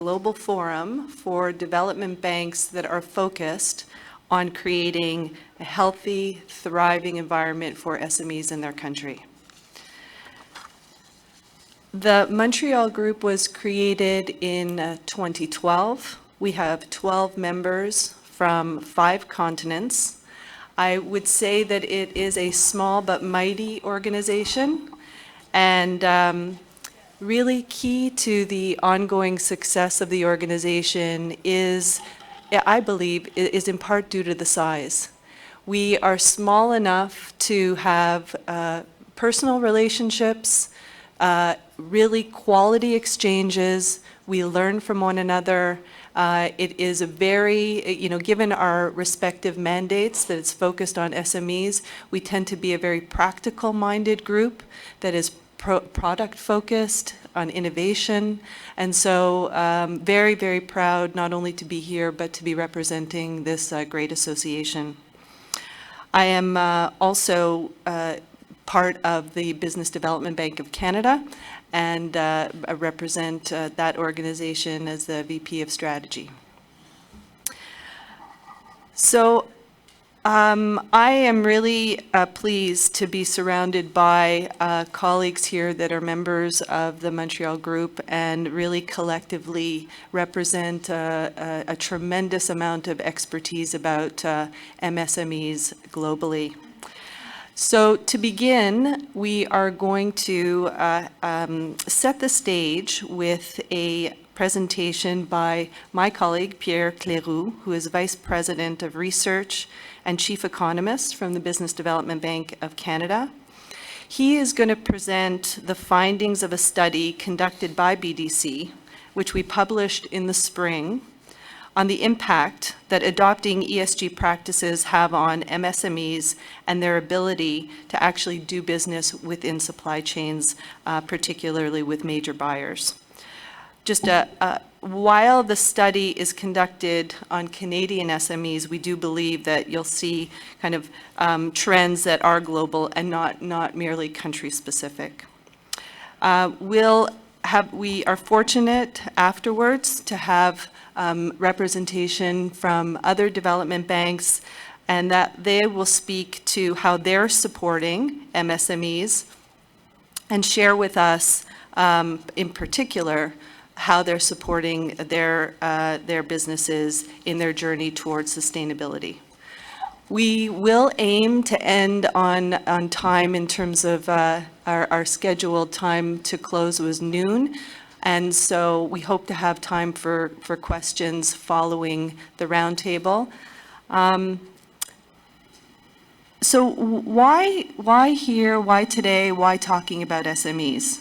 global forum for development banks that are focused on creating a healthy, thriving environment for SMEs in their country. The Montreal Group was created in 2012. We have 12 members from 5 continents. I would say that it is a small but mighty organization, and really key to the ongoing success of the organization is, I believe, is in part due to the size. We are small enough to have personal relationships, really quality exchanges. We learn from one another. It is a very, given our respective mandates that it's focused on SMEs, we tend to be a very practical-minded group that is product-focused on innovation. And so very, very proud not only to be here, but to be representing this great association. I am also part of the Business Development Bank of Canada, and I represent that organization as the VP of Strategy. So I am really pleased to be surrounded by colleagues here that are members of the Montreal Group and really collectively represent a tremendous amount of expertise about MSMEs globally. So to begin, we are going to set the stage with a presentation by my colleague, Pierre Cléroux, who is Vice President of Research and Chief Economist from the Business Development Bank of Canada. He is going to present the findings of a study conducted by BDC, which we published in the spring, on the impact that adopting ESG practices have on MSMEs and their ability to actually do business within supply chains, particularly with major buyers. Just while the study is conducted on Canadian SMEs, we do believe that you'll see kind of trends that are global and not merely country specific. We are fortunate afterwards to have representation from other development banks, and that they will speak to how they're supporting MSMEs and share with us in particular how they're supporting their businesses in their journey towards sustainability. We will aim to end on time in terms of our scheduled time to close was noon. And so we hope to have time for questions following the roundtable. So why here, why today, why talking about SMEs?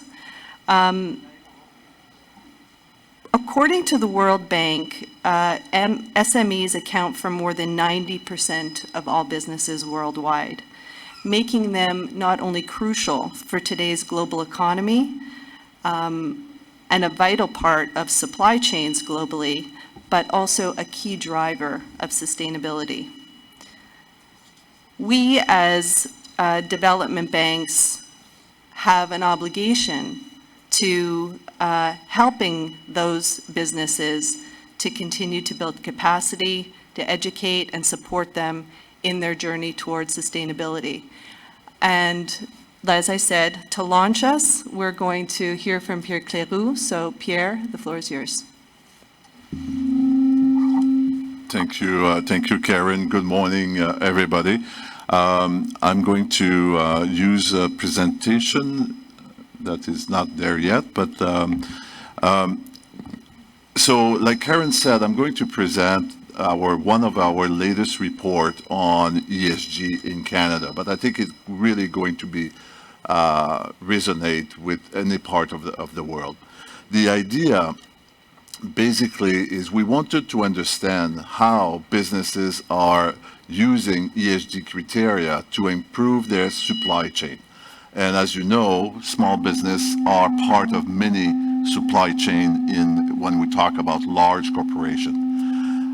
According to the World Bank, SMEs account for more than 90% of all businesses worldwide, making them not only crucial for today's global economy and a vital part of supply chains globally, but also a key driver of sustainability. We as development banks have an obligation to helping those businesses to continue to build capacity, to educate and support them in their journey towards sustainability. And as I said, to launch us, we're going to hear from Pierre Cléroux. So Pierre, the floor is yours. Thank you, Karen. Good morning, everybody. I'm going to use a presentation that is not there yet, but so like Karen said, I'm going to present one of our latest report on ESG in Canada, but I think it's really going to be resonate with any part of the world. The idea basically is we wanted to understand how businesses are using ESG criteria to improve their supply chain. And as you know, small business are part of many supply chain when we talk about large corporations.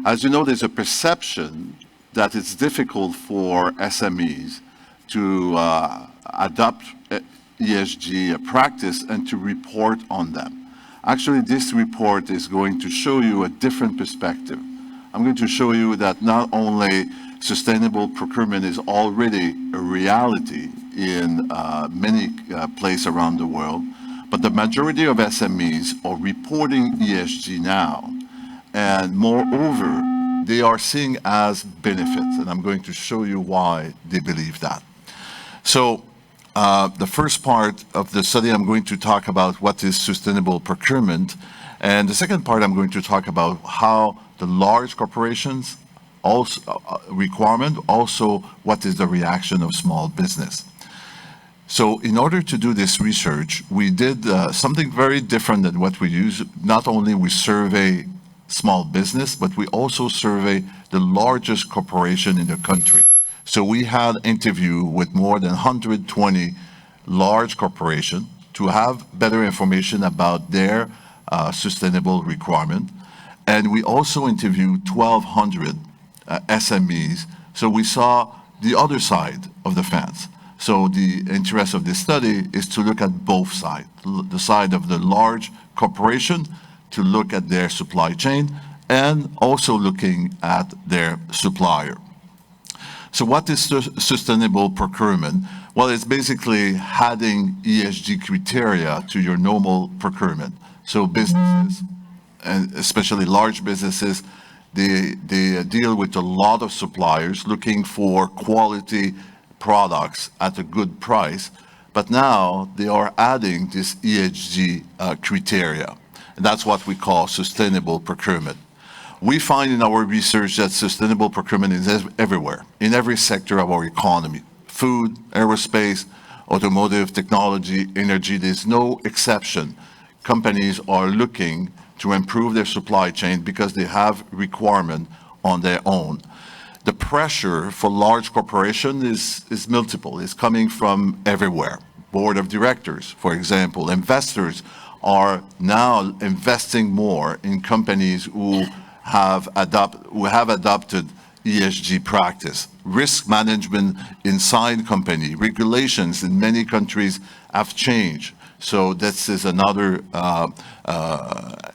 As you know, there's a perception that it's difficult for SMEs to adopt ESG practice and to report on them. Actually, this report is going to show you a different perspective. I'm going to show you that not only sustainable procurement is already a reality in many places around the world, but the majority of SMEs are reporting ESG now. And moreover, they are seeing as benefits, and I'm going to show you why they believe that. So the first part of the study, I'm going to talk about what is sustainable procurement. And the second part, I'm going to talk about how the large corporations also requirement, also what is the reaction of small business. So in order to do this research, we did something very different than what we use. Not only we survey small business, but we also survey the largest corporation in the country. So we had interview with more than 120 large corporations to have better information about their sustainable requirement. And we also interviewed 1,200 SMEs. So we saw the other side of the fence. So the interest of this study is to look at both sides, the side of the large corporation, to look at their supply chain, and also looking at their supplier. So what is sustainable procurement? Well, it's basically adding ESG criteria to your normal procurement. So businesses, and especially large businesses, they deal with a lot of suppliers looking for quality products at a good price, but now they are adding this ESG criteria. And that's what we call sustainable procurement. We find in our research that sustainable procurement is everywhere, in every sector of our economy. Food, aerospace, automotive, technology, energy, there's no exception. Companies are looking to improve their supply chain because they have requirement on their own. The pressure for large corporations is multiple. It's coming from everywhere. Board of directors, for example, investors are now investing more in companies who have adopted ESG practice. Risk management inside company, regulations in many countries have changed. So this is another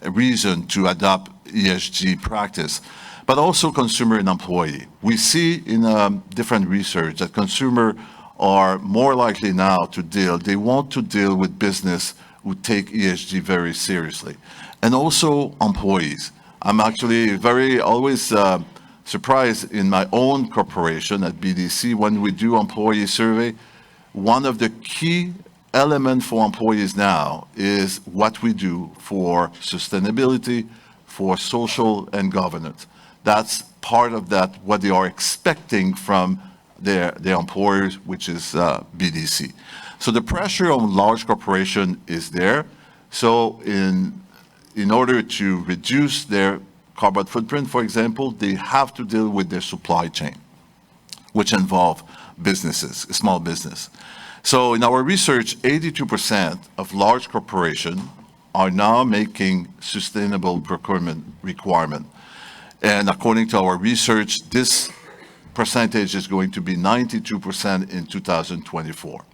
reason to adopt ESG practice. But also consumer and employee. We see in different research that consumers are more likely now they want to deal with business who take ESG very seriously. And also employees. I'm actually always surprised in my own corporation at BDC when we do employee survey. One of the key elements for employees now is what we do for sustainability, for social and governance. That's part of that, what they are expecting from their employers, which is BDC. So the pressure on large corporation is there. So in order to reduce their carbon footprint, for example, they have to deal with their supply chain, which involve businesses, small business. So in our research, 82% of large corporations are now making sustainable procurement requirement. And according to our research, this percentage is going to be 92% in 2024.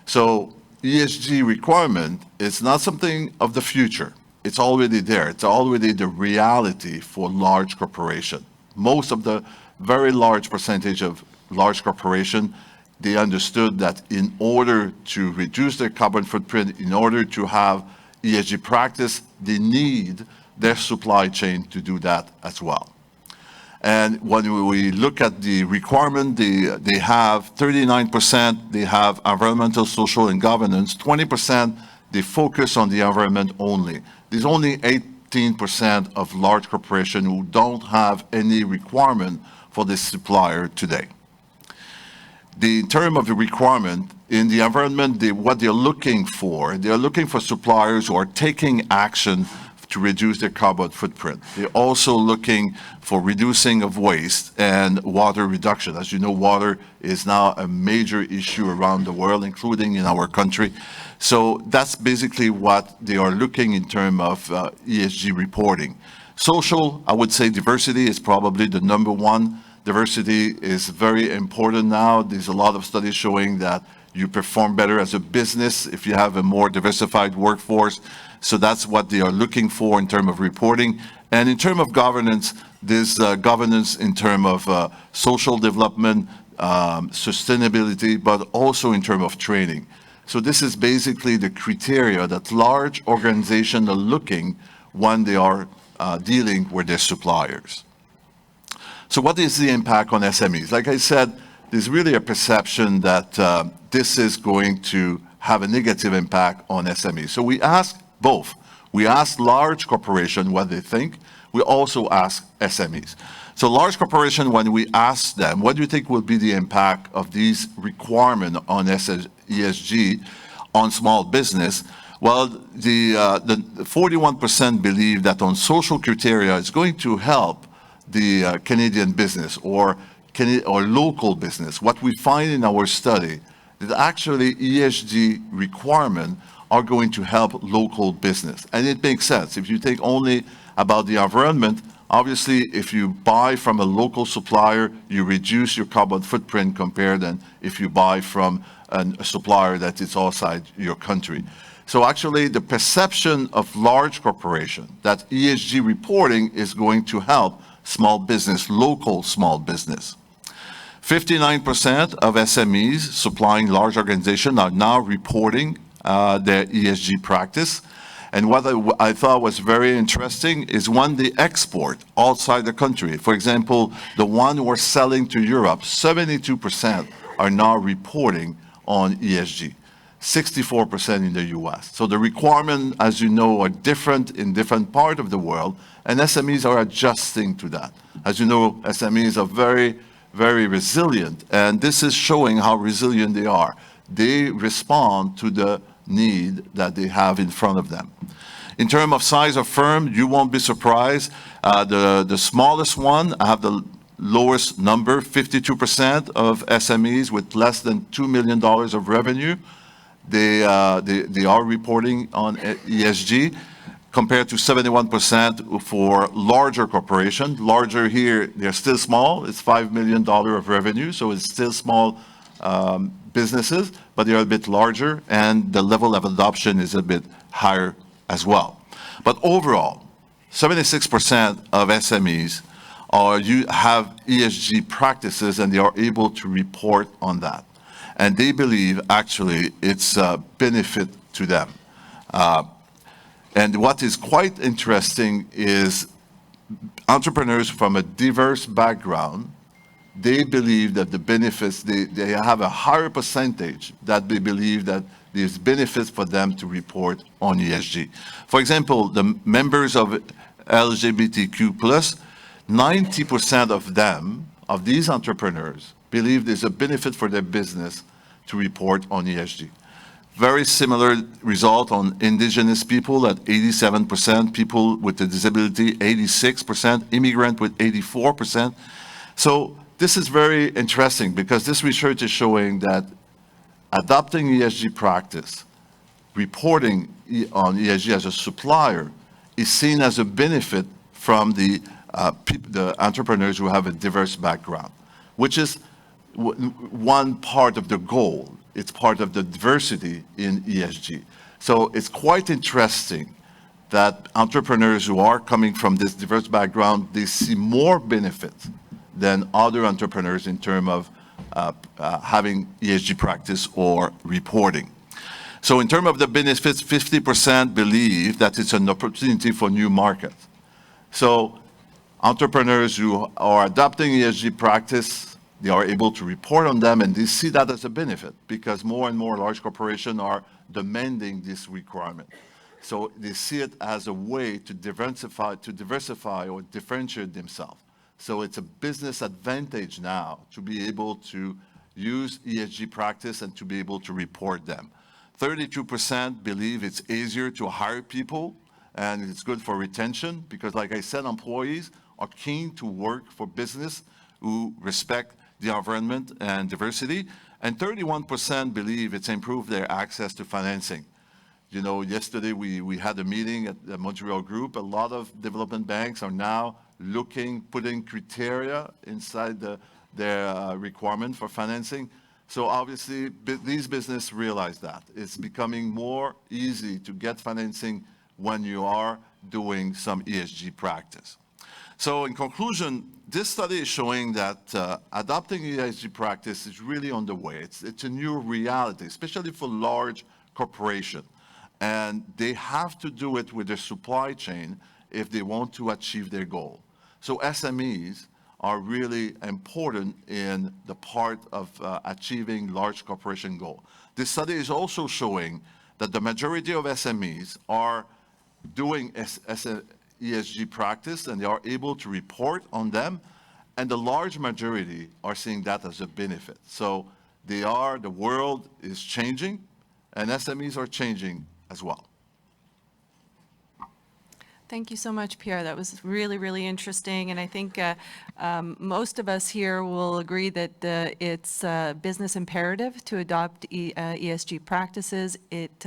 So ESG requirement is not something of the future. It's already there. It's already the reality for large corporations. Most of the very large percentage of large corporations, they understood that in order to reduce their carbon footprint, in order to have ESG practice, they need their supply chain to do that as well. And when we look at the requirement, they have 39%, they have environmental, social, and governance. 20%, they focus on the environment only. There's only 18% of large corporations who don't have any requirement for this supplier today. In terms of the requirement, in the environment, what they're looking for suppliers who are taking action to reduce their carbon footprint. They're also looking for reducing of waste and water reduction. As you know, water is now a major issue around the world, including in our country. So that's basically what they are looking in terms of ESG reporting. Social, I would say diversity is probably the number one. Diversity is very important now. There's a lot of studies showing that you perform better as a business if you have a more diversified workforce. So that's what they are looking for in terms of reporting. And in terms of governance, there's governance in terms of social development, sustainability, but also in terms of training. So this is basically the criteria that large organizations are looking when they are dealing with their suppliers. So what is the impact on SMEs? Like I said, there's really a perception that this is going to have a negative impact on SMEs. So we ask both. We ask large corporations what they think. We also ask SMEs. So large corporations, when we ask them, what do you think will be the impact of these requirements on ESG on small business? Well, the 41% believe that on social criteria it's going to help the Canadian business or local business. What we find in our study is actually ESG requirements are going to help local business. And it makes sense. If you think only about the environment, obviously, if you buy from a local supplier, you reduce your carbon footprint compared than if you buy from a supplier that is outside your country. So actually, the perception of large corporations that ESG reporting is going to help small business, local small business. 59% of SMEs supplying large organizations are now reporting their ESG practice. And what I thought was very interesting is when they export outside the country. For example, the one who are selling to Europe, 72% are now reporting on ESG, 64% in the US. So the requirements, as you know, are different in different parts of the world, and SMEs are adjusting to that. As you know, SMEs are very, very resilient, and this is showing how resilient they are. They respond to the need that they have in front of them. In terms of size of firm, you won't be surprised. The smallest one, I have the lowest number, 52% of SMEs with less than $2 million of revenue. They are reporting on ESG compared to 71% for larger corporations. Larger here, they're still small. It's $5 million of revenue, so it's still small businesses, but they're a bit larger, and the level of adoption is a bit higher as well. But overall, 76% of SMEs have ESG practices, and they are able to report on that. And they believe, actually, it's a benefit to them. And what is quite interesting is entrepreneurs from a diverse background, they believe that the benefits, they have a higher percentage that they believe that there's benefits for them to report on ESG. For example, the members of LGBTQ+, 90% of them, of these entrepreneurs, believe there's a benefit for their business to report on ESG. Very similar result on Indigenous people at 87%, people with a disability 86%, immigrant with 84%. So this is very interesting because this research is showing that adopting ESG practice, reporting on ESG as a supplier is seen as a benefit from the entrepreneurs who have a diverse background, which is one part of the goal. It's part of the diversity in ESG. So it's quite interesting that entrepreneurs who are coming from this diverse background, they see more benefits than other entrepreneurs in terms of having ESG practice or reporting. So in terms of the benefits, 50% believe that it's an opportunity for new markets. So entrepreneurs who are adopting ESG practice, they are able to report on them, and they see that as a benefit because more and more large corporations are demanding this requirement. So they see it as a way to diversify or differentiate themselves. So it's a business advantage now to be able to use ESG practice and to be able to report them. 32% believe it's easier to hire people and it's good for retention because, like I said, employees are keen to work for business who respect the environment and diversity. And 31% believe it's improved their access to financing. You know, yesterday we had a meeting at the Montreal Group. A lot of development banks are now putting criteria inside their requirement for financing. So obviously, these businesses realize that. It's becoming more easy to get financing when you are doing some ESG practice. So in conclusion, this study is showing that adopting ESG practice is really on the way. It's a new reality, especially for large corporations. And they have to do it with their supply chain if they want to achieve their goal. So SMEs are really important in the part of achieving large corporation goal. This study is also showing that the majority of SMEs are doing ESG practice and they are able to report on them, and the large majority are seeing that as a benefit. So the world is changing and SMEs are changing as well. Thank you so much, Pierre. That was really, really interesting. And I think most of us here will agree that it's business imperative to adopt ESG practices. It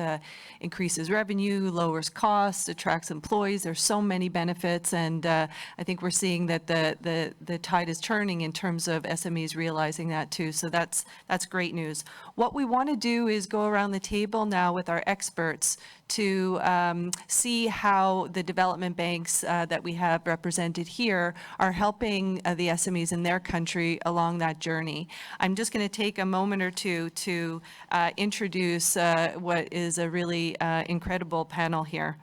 increases revenue, lowers costs, attracts employees. There's so many benefits. And I think we're seeing that the tide is turning in terms of SMEs realizing that too. So that's great news. What we want to do is go around the table now with our experts to see how the development banks that we have represented here are helping the SMEs in their country along that journey. I'm just going to take a moment or two to introduce what is a really incredible panel here.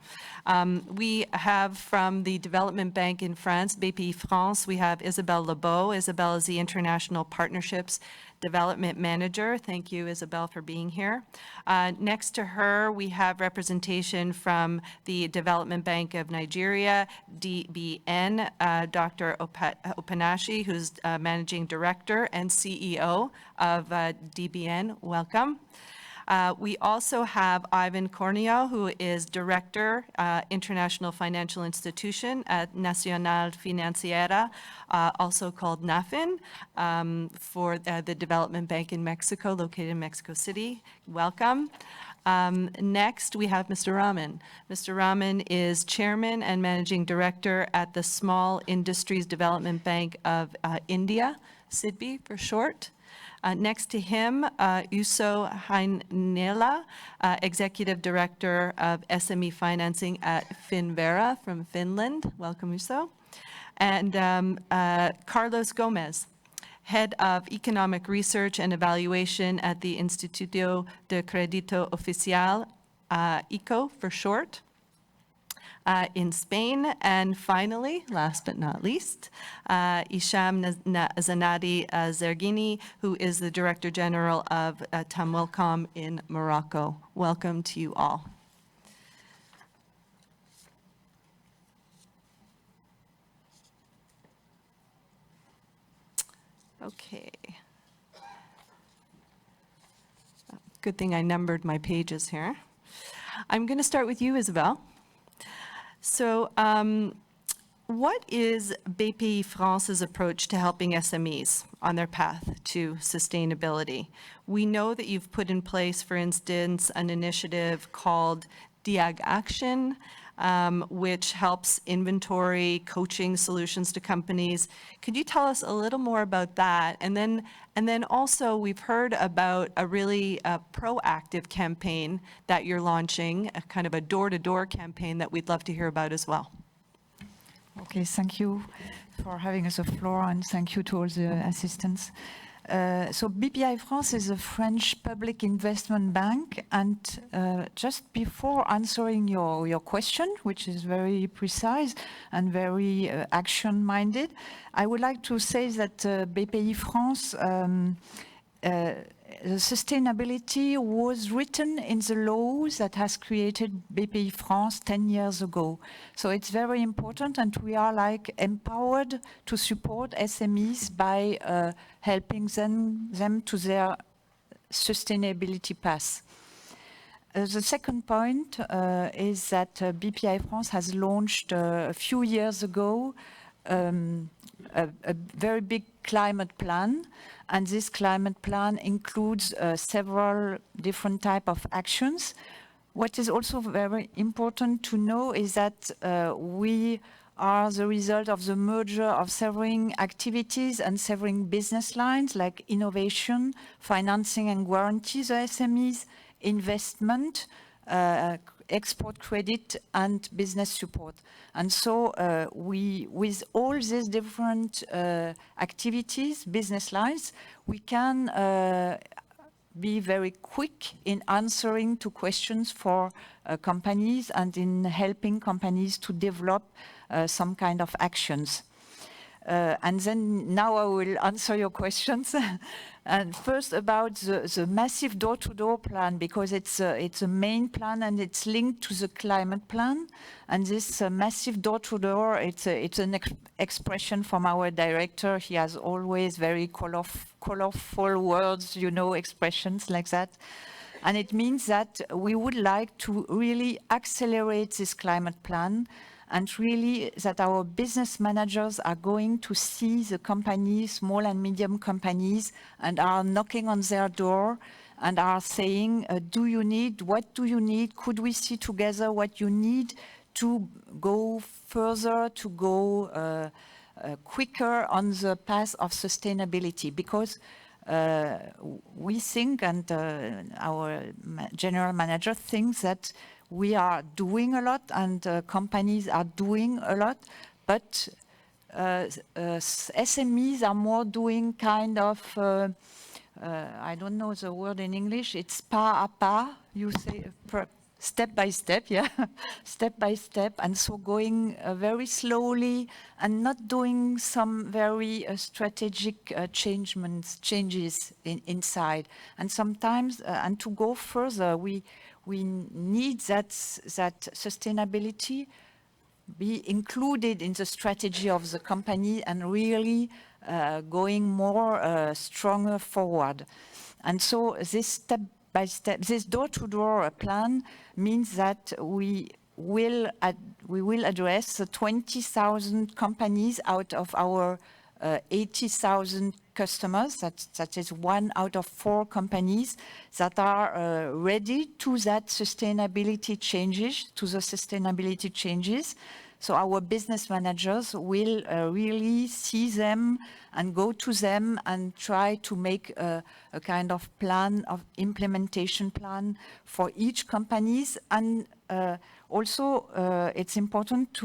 We have from the Development Bank in France, BPI France, we have Isabelle Lebeau. Isabelle is the International Partnerships Development Manager. Thank you, Isabelle, for being here. Next to her, we have representation from the Development Bank of Nigeria, DBN, Dr. Opanashi, who's Managing Director and CEO of DBN. Welcome. We also have Ivan Cornio, who is Director, International Financial Institution at Nacional Financiera, also called NAFIN, for the Development Bank in Mexico, located in Mexico City. Welcome. Next, we have Mr. Raman. Mr. Raman is Chairman and Managing Director at the Small Industries Development Bank of India, SIDBI for short. Next to him, Uso Heinela, Executive Director of SME Financing at Finvera from Finland. Welcome, Uso. And Carlos Gomez, Head of Economic Research and Evaluation at the Instituto de Crédito Oficial, ICO for short, in Spain. And finally, last but not least, Isham Zanadi Zergini, who is the Director General of Tamwilcom in Morocco. Welcome to you all. Okay. Good thing I numbered my pages here. I'm going to start with you, Isabelle. So what is BPI France's approach to helping SMEs on their path to sustainability? We know that you've put in place, for instance, an initiative called Diag Action, which helps inventory coaching solutions to companies. Could you tell us a little more about that? And then also we've heard about a really proactive campaign that you're launching, a kind of a door-to-door campaign that we'd love to hear about as well. Okay, thank you for having us on the floor, and thank you to all the assistants. So BPI France is a French public investment bank, and just before answering your question, which is very precise and very action-minded, I would like to say that BPI France, the sustainability was written in the laws that has created BPI France 10 years ago. So it's very important, and we are like empowered to support SMEs by helping them to their sustainability path. The second point is that BPI France has launched a few years ago a very big climate plan, and this climate plan includes several different types of actions. What is also very important to know is that we are the result of the merger of several activities and several business lines like innovation, financing and guarantees, the SMEs, investment, export credit and business support. And so we, with all these different activities, business lines, we can be very quick in answering to questions for companies and in helping companies to develop some kind of actions. And then now I will answer your questions. And first about the massive door-to-door plan, because it's a main plan and it's linked to the climate plan. And this massive door-to-door, it's an expression from our director. He has always very colorful words, you know, expressions like that. And it means that we would like to really accelerate this climate plan, and really that our business managers are going to see the companies, small and medium companies, and are knocking on their door and are saying, what do you need? Could we see together what you need to go further, to go quicker on the path of sustainability? Because we think, and our general manager thinks, that we are doing a lot and companies are doing a lot, but SMEs are more doing kind of, I don't know the word in English, it's pas à pas, you say, step by step, yeah, step by step, and so going very slowly and not doing some very strategic changes inside. And sometimes, and to go further, we need that sustainability be included in the strategy of the company and really going more stronger forward. And so this step by step, this door-to-door plan means that we will address the 20,000 companies out of our 80,000 customers. That is 1 out of 4 companies that are ready to that sustainability changes, So our business managers will really see them and go to them and try to make a kind of plan, of implementation plan for each companies. And also, it's important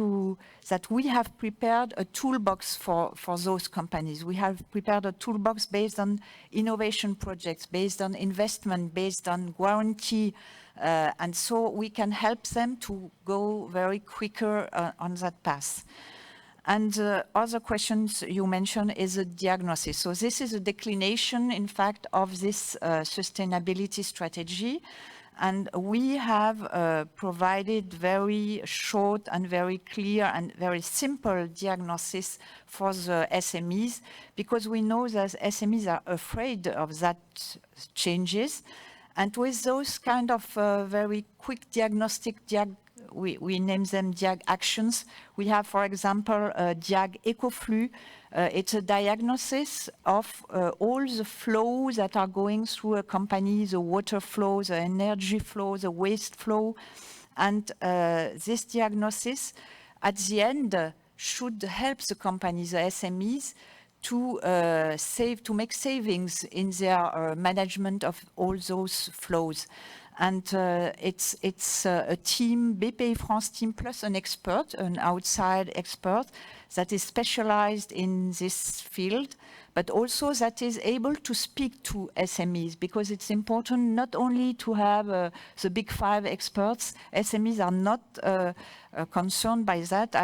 that we have prepared a toolbox for those companies. We have prepared a toolbox based on innovation projects, based on investment, based on guarantee, and so we can help them to go very quicker on that path. And other questions you mentioned is a diagnosis. So this is a declination, in fact, of this sustainability strategy. And we have provided very short and very clear and very simple diagnosis for the SMEs, because we know that SMEs are afraid of that changes. And with those kind of very quick diagnostic, we name them diag actions. We have, for example, diag ecoflux. It's a diagnosis of all the flows that are going through a company, the water flow, the energy flow, the waste flow. And this diagnosis, at the end, should help the companies, the SMEs, to make savings in their management of all those flows. And it's a team, BPI France team, plus an expert, an outside expert, that is specialized in this field, but also that is able to speak to SMEs, because it's important not only to have the big 5 experts. SMEs are not concerned by that,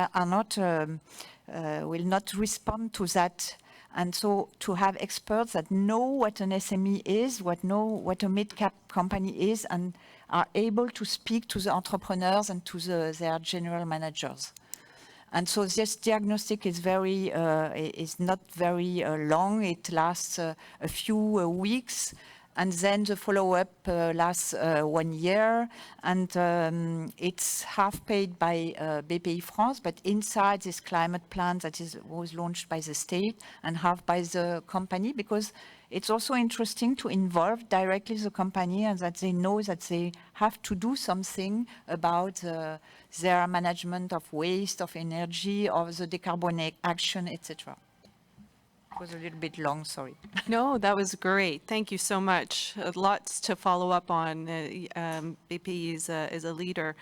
will not respond to that. And so to have experts that know what an SME is, know what a mid-cap company is, and are able to speak to the entrepreneurs and to their general managers. And so this diagnostic is not very long. It lasts a few weeks. And then the follow-up lasts 1 year, and it's half paid by BPI France, but inside this climate plan that was launched by the state, and half by the company, because it's also interesting to involve directly the company, and that they know that they have to do something about their management of waste, of energy, of the decarbonate action, etc. was a little bit long, sorry. No, that was great. Thank you so much. Lots to follow up on. BP is a leader.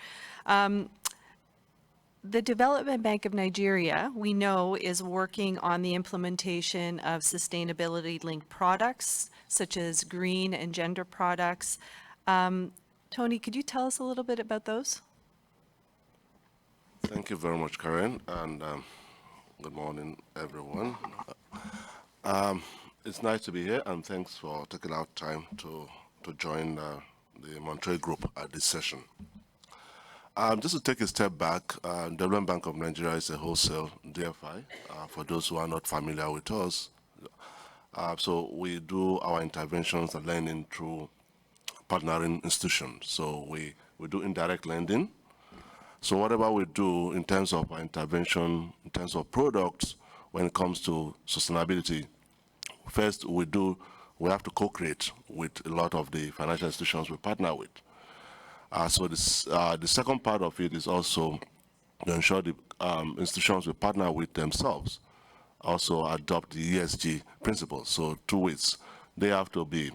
The Development Bank of Nigeria, we know, is working on the implementation of sustainability-linked products, such as green and gender products. Tony, could you tell us a little bit about those? Thank you very much, Karen, and good morning, everyone. It's nice to be here, and thanks for taking out time to join the Monterey Group at this session. Just to take a step back, Development Bank of Nigeria is a wholesale DFI, for those who are not familiar with us. So we do our interventions and lending through partnering institutions. So we do indirect lending. So whatever we do in terms of our intervention, in terms of products, when it comes to sustainability, first we have to co-create with a lot of the financial institutions we partner with. So the second part of it is also to ensure the institutions we partner with themselves also adopt the ESG principles. So two ways. They have to be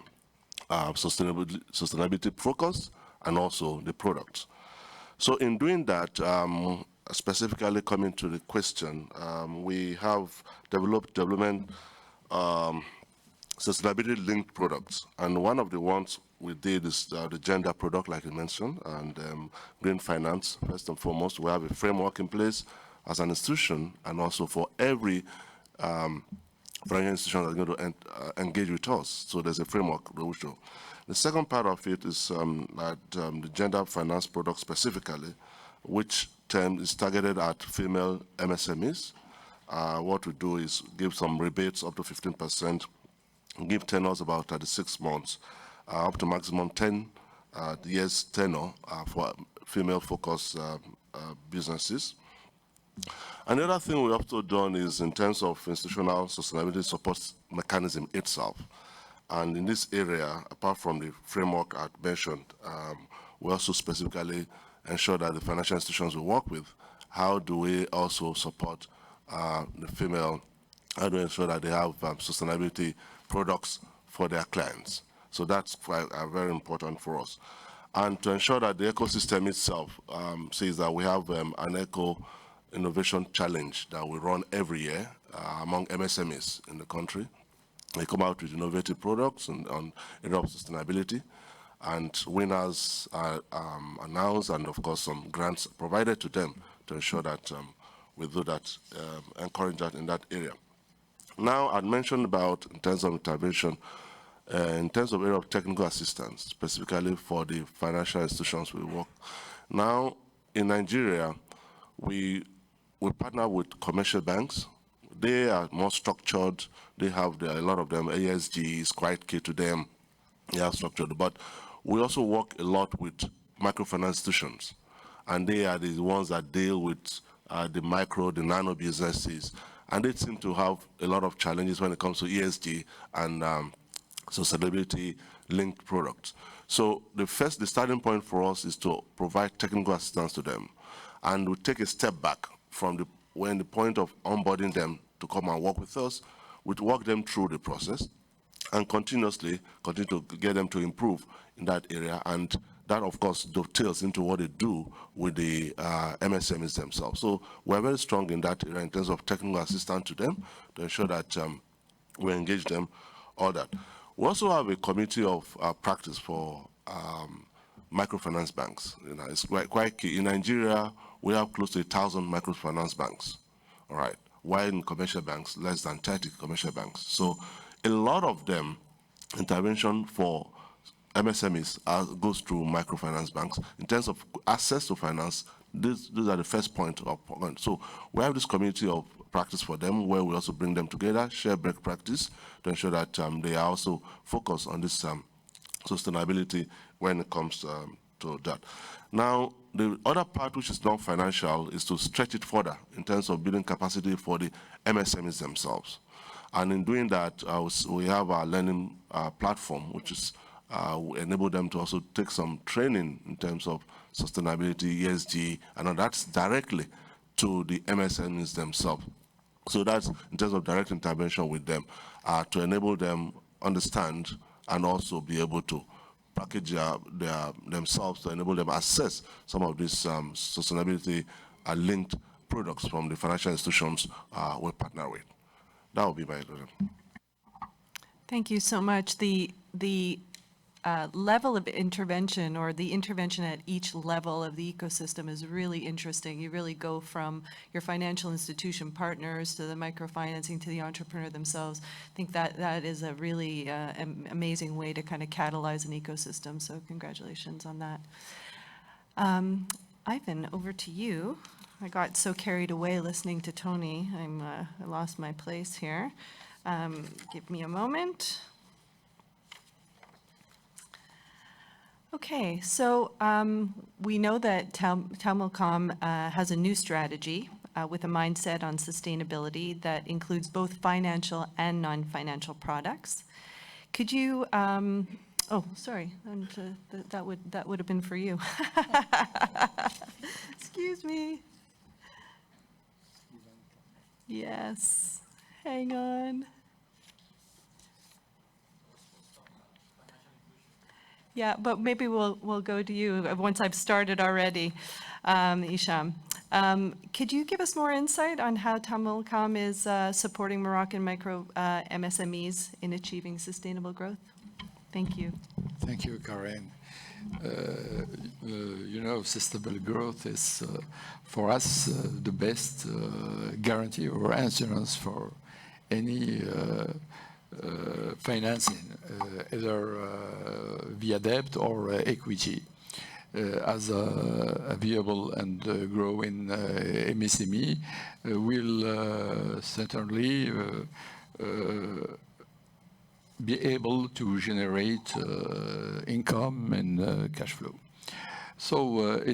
sustainability focused and also the products. So in doing that, specifically coming to the question, we have developed sustainability-linked products. And one of the ones we did is the gender product, like you mentioned, and green finance. First and foremost, we have a framework in place as an institution, and also for every financial institution that's going to engage with us. So there's a framework we will show. The second part of it is the gender finance product specifically, which term is targeted at female MSMEs. What we do is give some rebates up to 15%, give tenors about 36 months, up to maximum 10 years tenor for female-focused businesses. Another thing we've also done is in terms of institutional sustainability support mechanism itself. And in this area, apart from the framework I mentioned, we also specifically ensure that the financial institutions we work with, how do we also support the female, how do we ensure that they have sustainability products for their clients. So that's quite very important for us. And to ensure that the ecosystem itself says that we have an eco innovation challenge that we run every year among MSMEs in the country. They come out with innovative products on area of sustainability, and winners are announced, and of course some grants provided to them to ensure that we do that, encourage that in that area. Now, I mentioned about in terms of intervention, in terms of area of technical assistance, specifically for the financial institutions we work. Now, in Nigeria, we partner with commercial banks. They are more structured. They have a lot of them. ESG is quite key to them. They are structured. But we also work a lot with microfinance institutions. And they are the ones that deal with the micro, the nano businesses. And they seem to have a lot of challenges when it comes to ESG and sustainability-linked products. So the starting point for us is to provide technical assistance to them. And we take a step back from the point of onboarding them to come and work with us. We walk them through the process and continue to get them to improve in that area. And that, of course, dovetails into what they do with the MSMEs themselves. So we're very strong in that area in terms of technical assistance to them to ensure that we engage them, all that. We also have a committee of practice for microfinance banks. You know, it's quite key. In Nigeria, we have close to 1,000 microfinance banks, all right, while in commercial banks, less than 30 commercial banks. So a lot of them, intervention for MSMEs goes through microfinance banks. In terms of access to finance, these are the first point of point. So we have this community of practice for them where we also bring them together, share best practice to ensure that they are also focused on this sustainability when it comes to that. Now, the other part, which is non-financial, is to stretch it further in terms of building capacity for the MSMEs themselves. And in doing that, we have our learning platform, which is enable them to also take some training in terms of sustainability, ESG, and that's directly to the MSMEs themselves. So that's in terms of direct intervention with them, to enable them understand and also be able to package themselves to enable them assess some of these sustainability linked products from the financial institutions we partner with. That would be my question. Thank you so much. The level of intervention, or the intervention at each level of the ecosystem, is really interesting. You really go from your financial institution partners to the microfinancing to the entrepreneur themselves. I think that is a really amazing way to kind of catalyze an ecosystem, so congratulations on that. Ivan, over to you. I got so carried away listening to Tony, I lost my place here. Give me a moment. Okay, so we know that Taumulcom has a new strategy with a mindset on sustainability that includes both financial and non-financial products. Could you, oh, sorry, that would have been for you. Excuse me. Yes, hang on. Yeah, but maybe we'll go to you once I've started already, Isham. Could you give us more insight on how Taumulcom is supporting Moroccan micro MSMEs in achieving sustainable growth? Thank you. Thank you, Karen. You know, sustainable growth is, for us, the best guarantee or insurance for any financing, either via debt or equity. As a viable and growing MSME will certainly be able to generate income and cash flow. So at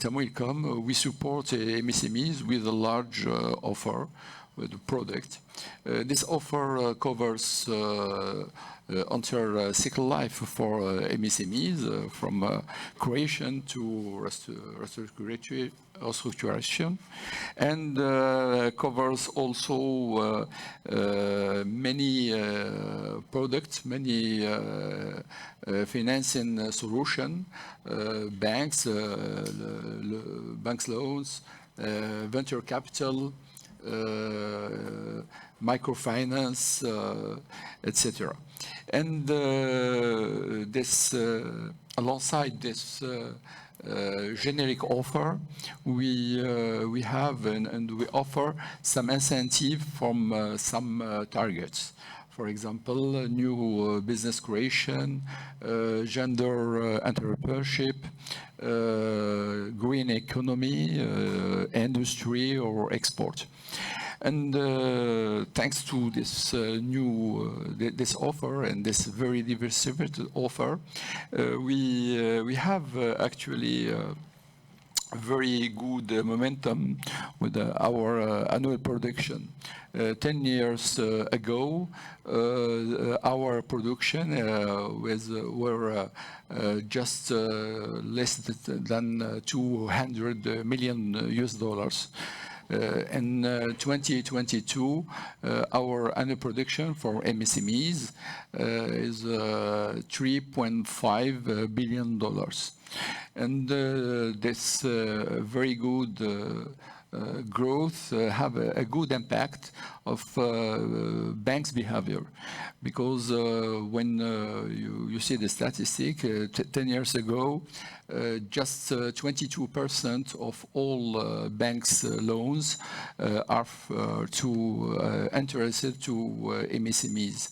Taumulcom, we support MSMEs with a large offer with a product. This offer covers entire cycle life for MSMEs, from creation to restructuration, and covers also many products, many financing solution, banks loans, venture capital, microfinance, etc. And this, alongside this generic offer, we have and we offer some incentive from some targets. For example, new business creation, gender entrepreneurship, green economy, industry, or export. And thanks to this this offer and this very diversified offer, we have actually very good momentum with our annual production. 10 years ago, our production were just less than $200 million US. In 2022, our annual production for MSMEs is $3.5 billion. And this very good growth have a good impact of banks' behavior, because when you see the statistic, 10 years ago, just 22% of all banks' loans are interested to MSMEs.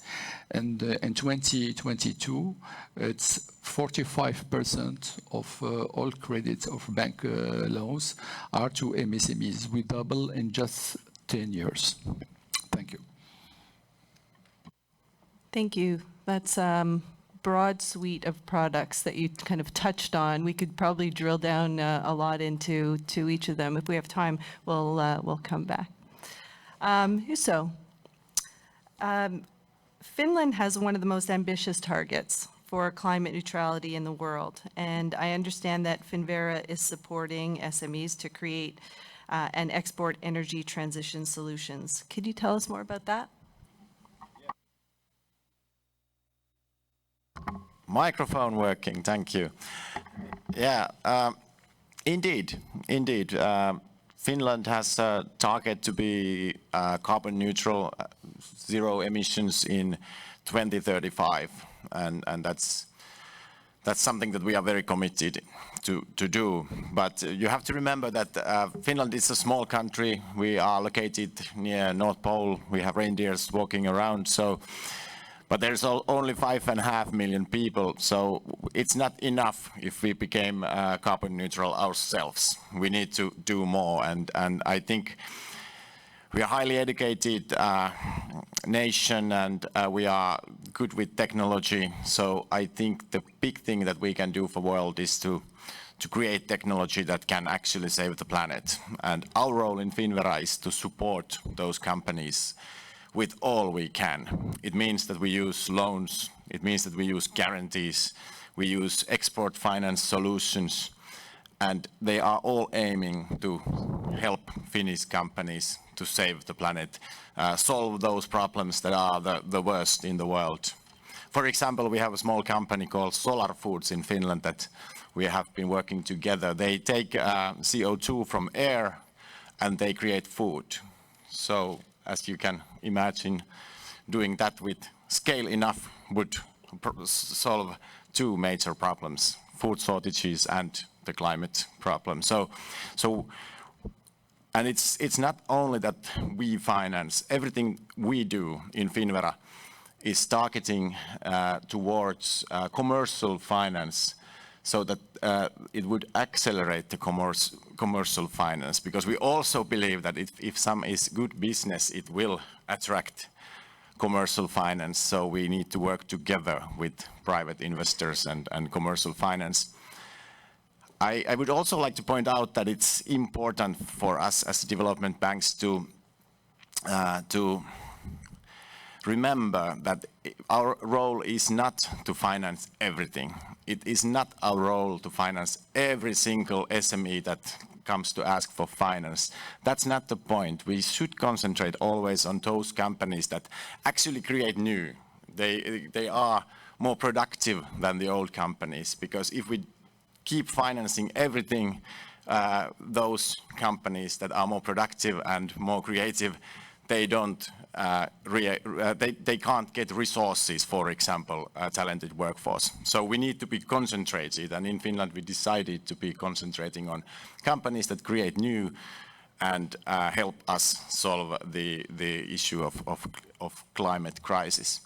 And in 2022, it's 45% of all credits of bank loans are to MSMEs. We double in just 10 years. Thank you. Thank you. That's broad suite of products that you kind of touched on. We could probably drill down a lot into each of them. If we have time, we'll come back. Juuso, Finland has one of the most ambitious targets for climate neutrality in the world, and I understand that Finvera is supporting SMEs to create and export energy transition solutions. Could you tell us more about that? Microphone working, thank you. Yeah, indeed. Finland has a target to be carbon neutral, zero emissions in 2035, and that's something that we are very committed to do. But you have to remember that Finland is a small country. We are located near North Pole. We have reindeers walking around. But there's only 5.5 million people, so it's not enough if we became carbon neutral ourselves. We need to do more, and I think we are a highly educated nation, and we are good with technology. So I think the big thing that we can do for the world is to create technology that can actually save the planet. And our role in Finnvera is to support those companies with all we can. It means that we use loans, it means that we use guarantees, we use export finance solutions, and they are all aiming to help Finnish companies to save the planet, solve those problems that are the worst in the world. For example, we have a small company called Solar Foods in Finland that we have been working together. They take CO2 from air and they create food. So, as you can imagine, doing that with scale enough would solve two major problems, food shortages and the climate problem. And it's not only that we finance, everything we do in Finnvera is targeting towards commercial finance, so that it would accelerate the commercial finance, because we also believe that if some is good business, it will attract commercial finance. So we need to work together with private investors and commercial finance. I would also like to point out that it's important for us as development banks to remember that our role is not to finance everything. It is not our role to finance every single SME that comes to ask for finance. That's not the point. We should concentrate always on those companies that actually create new. They are more productive than the old companies, because if we keep financing everything, those companies that are more productive and more creative, they can't get resources, for example, a talented workforce. So we need to be concentrated, and in Finland we decided to be concentrating on companies that create new and help us solve the issue of climate crisis.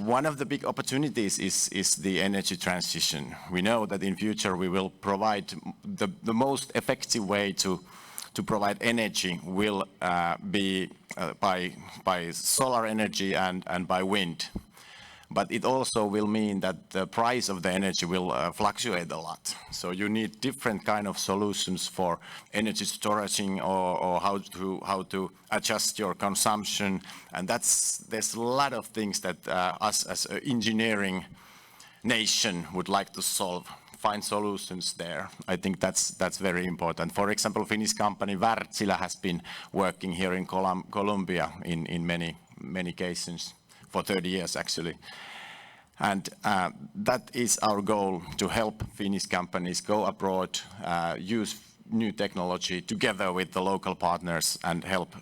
One of the big opportunities is the energy transition. We know that in future we will provide the most effective way to provide energy will be by solar energy and by wind. But it also will mean that the price of the energy will fluctuate a lot. So you need different kind of solutions for energy storage or how to adjust your consumption. And there's a lot of things that us as an engineering nation would like to solve. Find solutions there. I think that's very important. For example, Finnish company Wärtsilä has been working here in Colombia in many cases for 30 years actually. And that is our goal, to help Finnish companies go abroad, use new technology together with the local partners, and help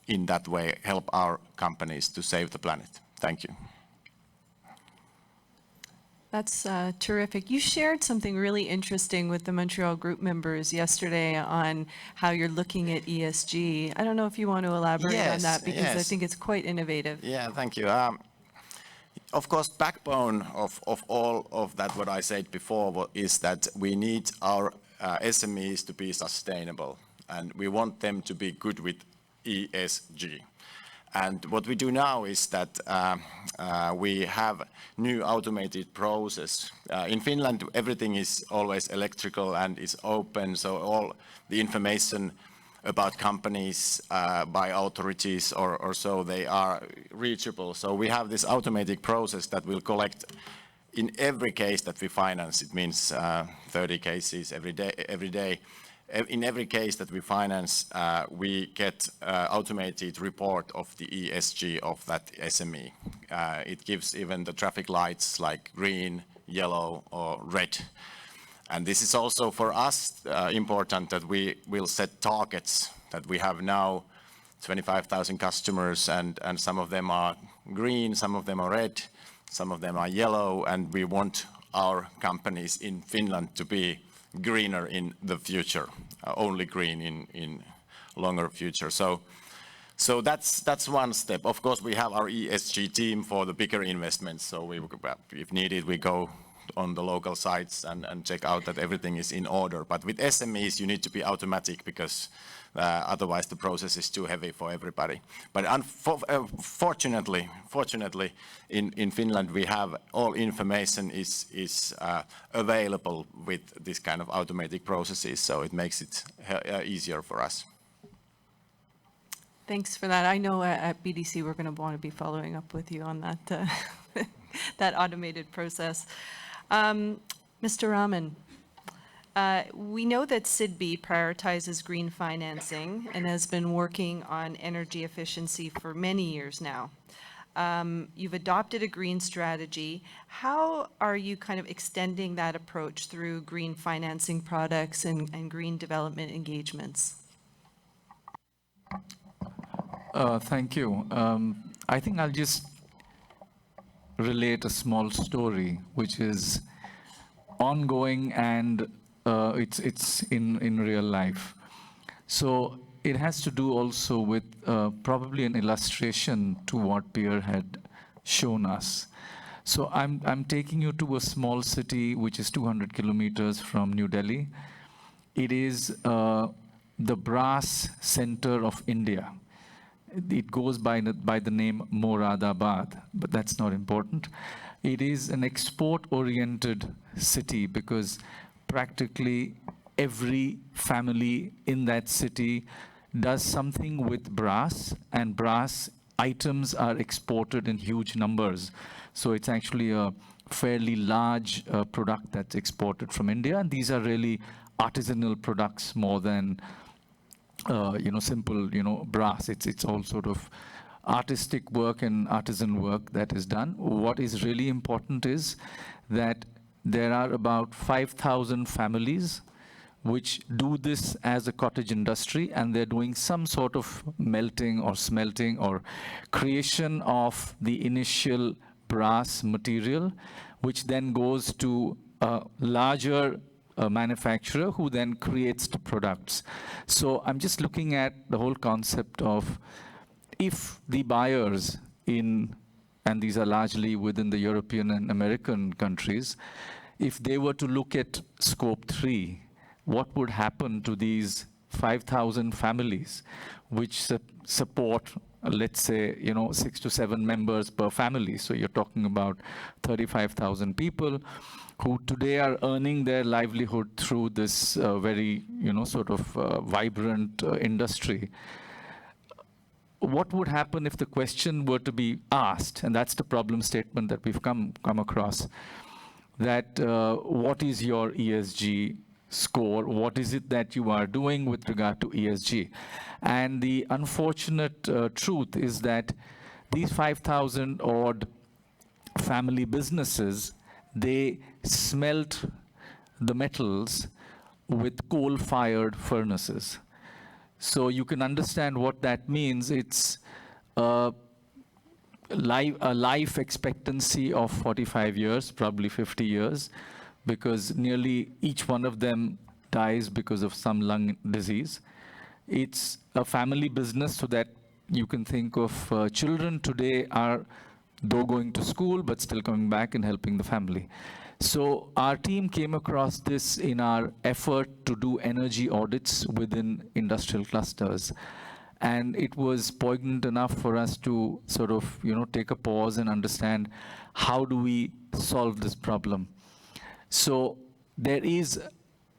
in that way help our companies to save the planet. Thank you. That's terrific. You shared something really interesting with the Montreal Group members yesterday on how you're looking at ESG. I don't know if you want to elaborate on that, because I think it's quite innovative. Yeah, thank you. Of course, backbone of all of that, what I said before, is that we need our SMEs to be sustainable, and we want them to be good with ESG. And what we do now is that we have new automated process. In Finland, everything is always electrical and is open, so all the information about companies by authorities or so, they are reachable. So we have this automated process that will collect in every case that we finance. It means 30 cases every day, in every case that we finance, we get automated report of the ESG of that SME. It gives even the traffic lights like green, yellow, or red. And this is also for us important that we will set targets that we have now 25,000 customers, and some of them are green, some of them are red, some of them are yellow, and we want our companies in Finland to be greener in the future, only green in longer future. So that's one step. Of course, we have our ESG team for the bigger investments. So if needed, we go on the local sites and check out that everything is in order. But with SMEs, you need to be automatic because otherwise the process is too heavy for everybody. But fortunately, in Finland, we have all information is available with this kind of automatic processes, so it makes it easier for us. Thanks for that. I know at BDC we're going to want to be following up with you on that, that automated process. Mr. Raman, we know that SIDBI prioritizes green financing and has been working on energy efficiency for many years now. You've adopted a green strategy. How are you kind of extending that approach through green financing products and green development engagements? Thank you. I think I'll just relate a small story, which is ongoing and it's in real life. So it has to do also with probably an illustration to what Pierre had shown us. So I'm taking you to a small city which is 200 kilometers from New Delhi. It is the brass center of India. It goes by the name Moradabad, but that's not important. It is an export-oriented city because practically every family in that city does something with brass, and brass items are exported in huge numbers. So it's actually a fairly large product that's exported from India, and these are really artisanal products more than simple, brass. It's all sort of artistic work and artisan work that is done. What is really important is that there are about 5,000 families which do this as a cottage industry, and they're doing some sort of melting or smelting or creation of the initial brass material, which then goes to a larger manufacturer who then creates the products. So I'm just looking at the whole concept of if the buyers and these are largely within the European and American countries, if they were to look at scope 3, what would happen to these 5,000 families which support, let's say, 6 to 7 members per family. So you're talking about 35,000 people who today are earning their livelihood through this very, vibrant industry. What would happen if the question were to be asked, and that's the problem statement that we've come across, that what is your ESG score? What is it that you are doing with regard to ESG? And the unfortunate truth is that these 5,000 odd family businesses, they smelt the metals with coal-fired furnaces. So you can understand what that means. It's a life expectancy of 45 years, probably 50 years, because nearly each one of them dies because of some lung disease. It's a family business, so that you can think of children today are, though going to school, but still coming back and helping the family. So our team came across this in our effort to do energy audits within industrial clusters. And it was poignant enough for us to sort of, take a pause and understand how do we solve this problem. So there is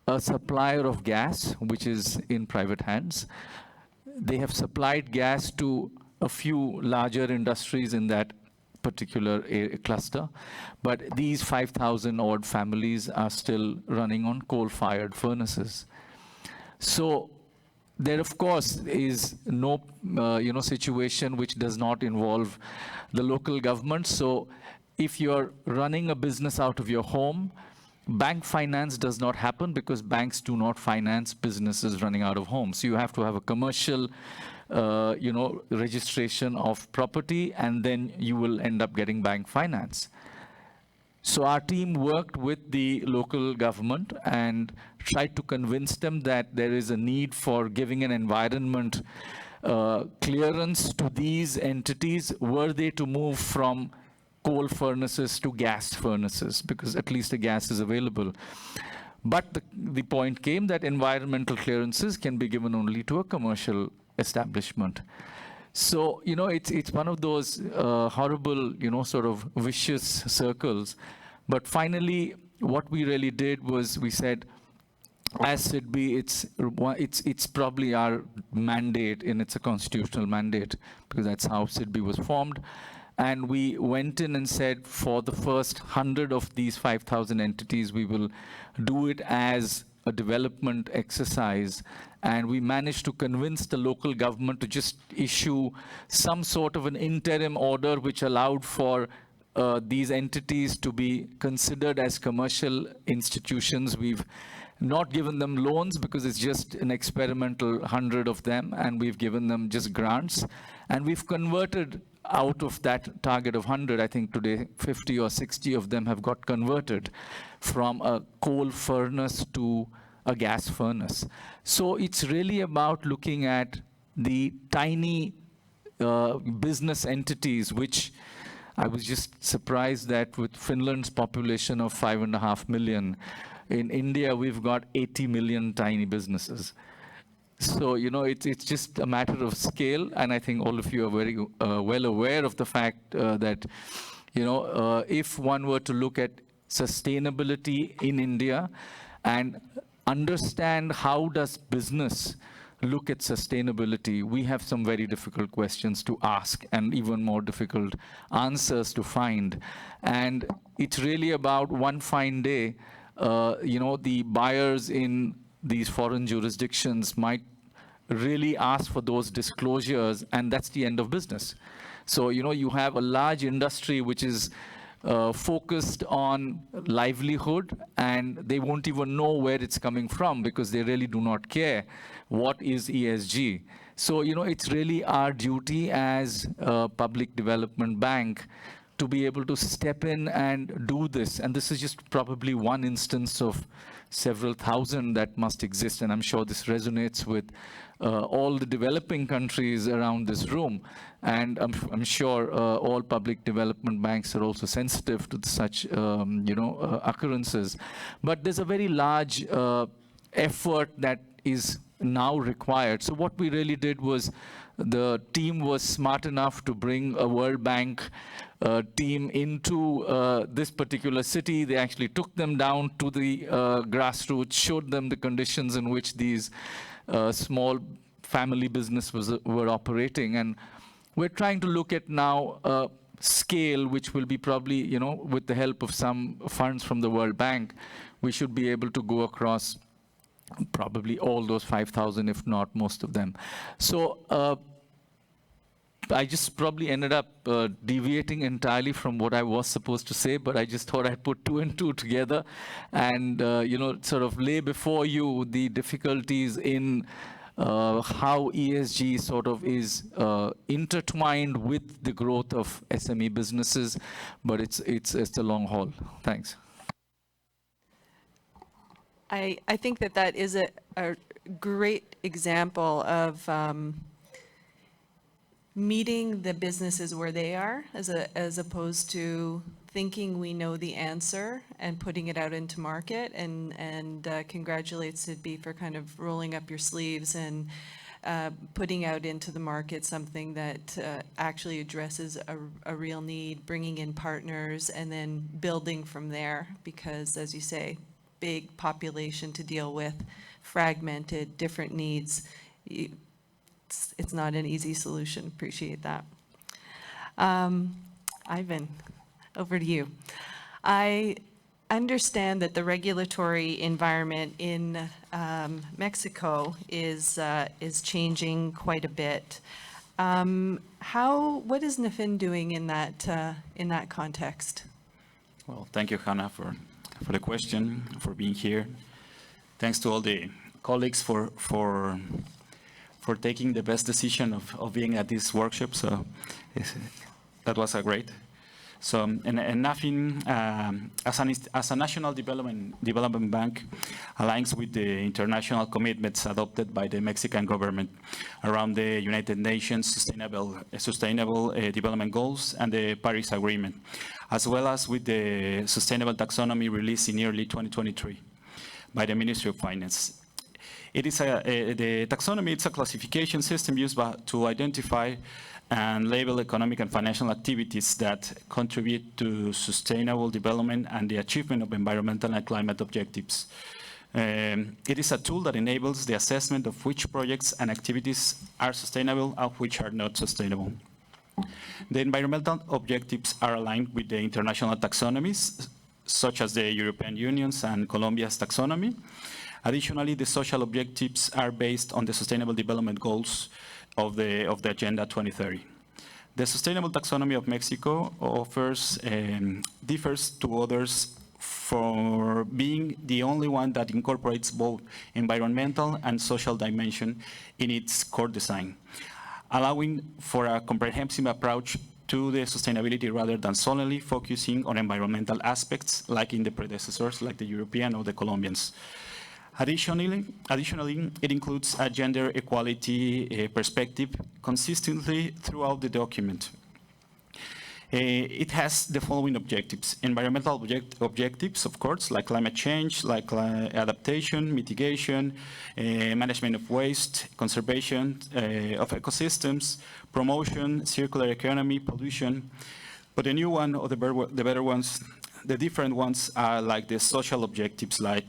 a supplier of gas, which is in private hands. They have supplied gas to a few larger industries in that particular cluster, but these 5,000 odd families are still running on coal-fired furnaces. So there, of course, is no situation which does not involve the local government. So if you're running a business out of your home, bank finance does not happen because banks do not finance businesses running out of homes. So you have to have a commercial registration of property, and then you will end up getting bank finance. So our team worked with the local government and tried to convince them that there is a need for giving an environment clearance to these entities were they to move from coal furnaces to gas furnaces, because at least the gas is available. But the point came that environmental clearances can be given only to a commercial establishment. So, it's one of those horrible, sort of vicious circles. But finally, what we really did was we said, as SIDBI, it's probably our mandate, and it's a constitutional mandate, because that's how SIDBI was formed. And we went in and said, for the first 100 of these 5,000 entities, we will do it as a development exercise. And we managed to convince the local government to just issue some sort of an interim order which allowed for these entities to be considered as commercial institutions. We've not given them loans because it's just an experimental 100 of them, and we've given them just grants. And we've converted out of that target of 100, I think today 50 or 60 of them have got converted from a coal furnace to a gas furnace. So it's really about looking at the tiny business entities, which I was just surprised that with Finland's population of 5.5 million, in India we've got 80 million tiny businesses. So, it's just a matter of scale, and I think all of you are very well aware of the fact that, if one were to look at sustainability in India and understand how does business look at sustainability, we have some very difficult questions to ask and even more difficult answers to find. And it's really about one fine day, the buyers in these foreign jurisdictions might really ask for those disclosures, and that's the end of business. So, you have a large industry which is focused on livelihood, and they won't even know where it's coming from because they really do not care what is ESG. So, it's really our duty as a public development bank to be able to step in and do this. And this is just probably one instance of several thousand that must exist. And I'm sure this resonates with all the developing countries around this room. And I'm sure all public development banks are also sensitive to such occurrences. But there's a very large effort that is now required. So what we really did was, the team was smart enough to bring a World Bank team into this particular city. They actually took them down to the grassroots, showed them the conditions in which these small family businesses were operating. And we're trying to look at now scale, which will be probably, with the help of some funds from the World Bank, we should be able to go across probably all those 5,000, if not most of them. So I just probably ended up deviating entirely from what I was supposed to say, but I just thought I'd put 2 and 2 together and, sort of lay before you the difficulties in how ESG sort of is intertwined with the growth of SME businesses, but it's a long haul. Thanks. I think that is a great example of meeting the businesses where they are, as opposed to thinking we know the answer and putting it out into market. And congratulate SIDBI for kind of rolling up your sleeves and putting out into the market something that actually addresses a real need, bringing in partners, and then building from there. Because, as you say, big population to deal with, fragmented, different needs. It's not an easy solution. Appreciate that. Ivan, over to you. I understand that the regulatory environment in Mexico is changing quite a bit. What is NAFIN doing in that context? Well, thank you, Hannah, for the question, for being here. Thanks to all the colleagues for taking the best decision of being at this workshop. So that was a great. So, and NAFIN, as a national development bank, aligns with the international commitments adopted by the Mexican government around the United Nations Sustainable Development Goals and the Paris Agreement, as well as with the Sustainable Taxonomy released in early 2023 by the Ministry of Finance. It is the taxonomy. It's a classification system used to identify and label economic and financial activities that contribute to sustainable development and the achievement of environmental and climate objectives. It is a tool that enables the assessment of which projects and activities are sustainable and which are not sustainable. The environmental objectives are aligned with the international taxonomies, such as the European Union's and Colombia's taxonomy. Additionally, the social objectives are based on the Sustainable Development Goals of the Agenda 2030. The Sustainable Taxonomy of Mexico differs to others for being the only one that incorporates both environmental and social dimension in its core design, allowing for a comprehensive approach to the sustainability rather than solely focusing on environmental aspects like in the predecessors, like the European or the Colombians. Additionally, it includes a gender equality perspective consistently throughout the document. It has the following objectives: environmental objectives, of course, like climate change, like adaptation, mitigation, management of waste, conservation of ecosystems, promotion, circular economy, pollution. But the new one, or the better ones, the different ones are like the social objectives, like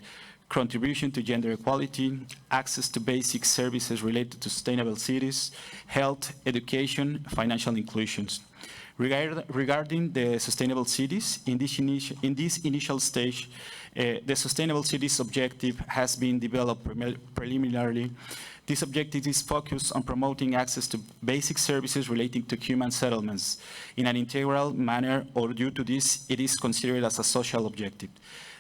contribution to gender equality, access to basic services related to sustainable cities, health, education, financial inclusions. Regarding the sustainable cities, in this initial stage, the sustainable cities objective has been developed preliminarily. This objective is focused on promoting access to basic services relating to human settlements in an integral manner, or due to this, it is considered as a social objective.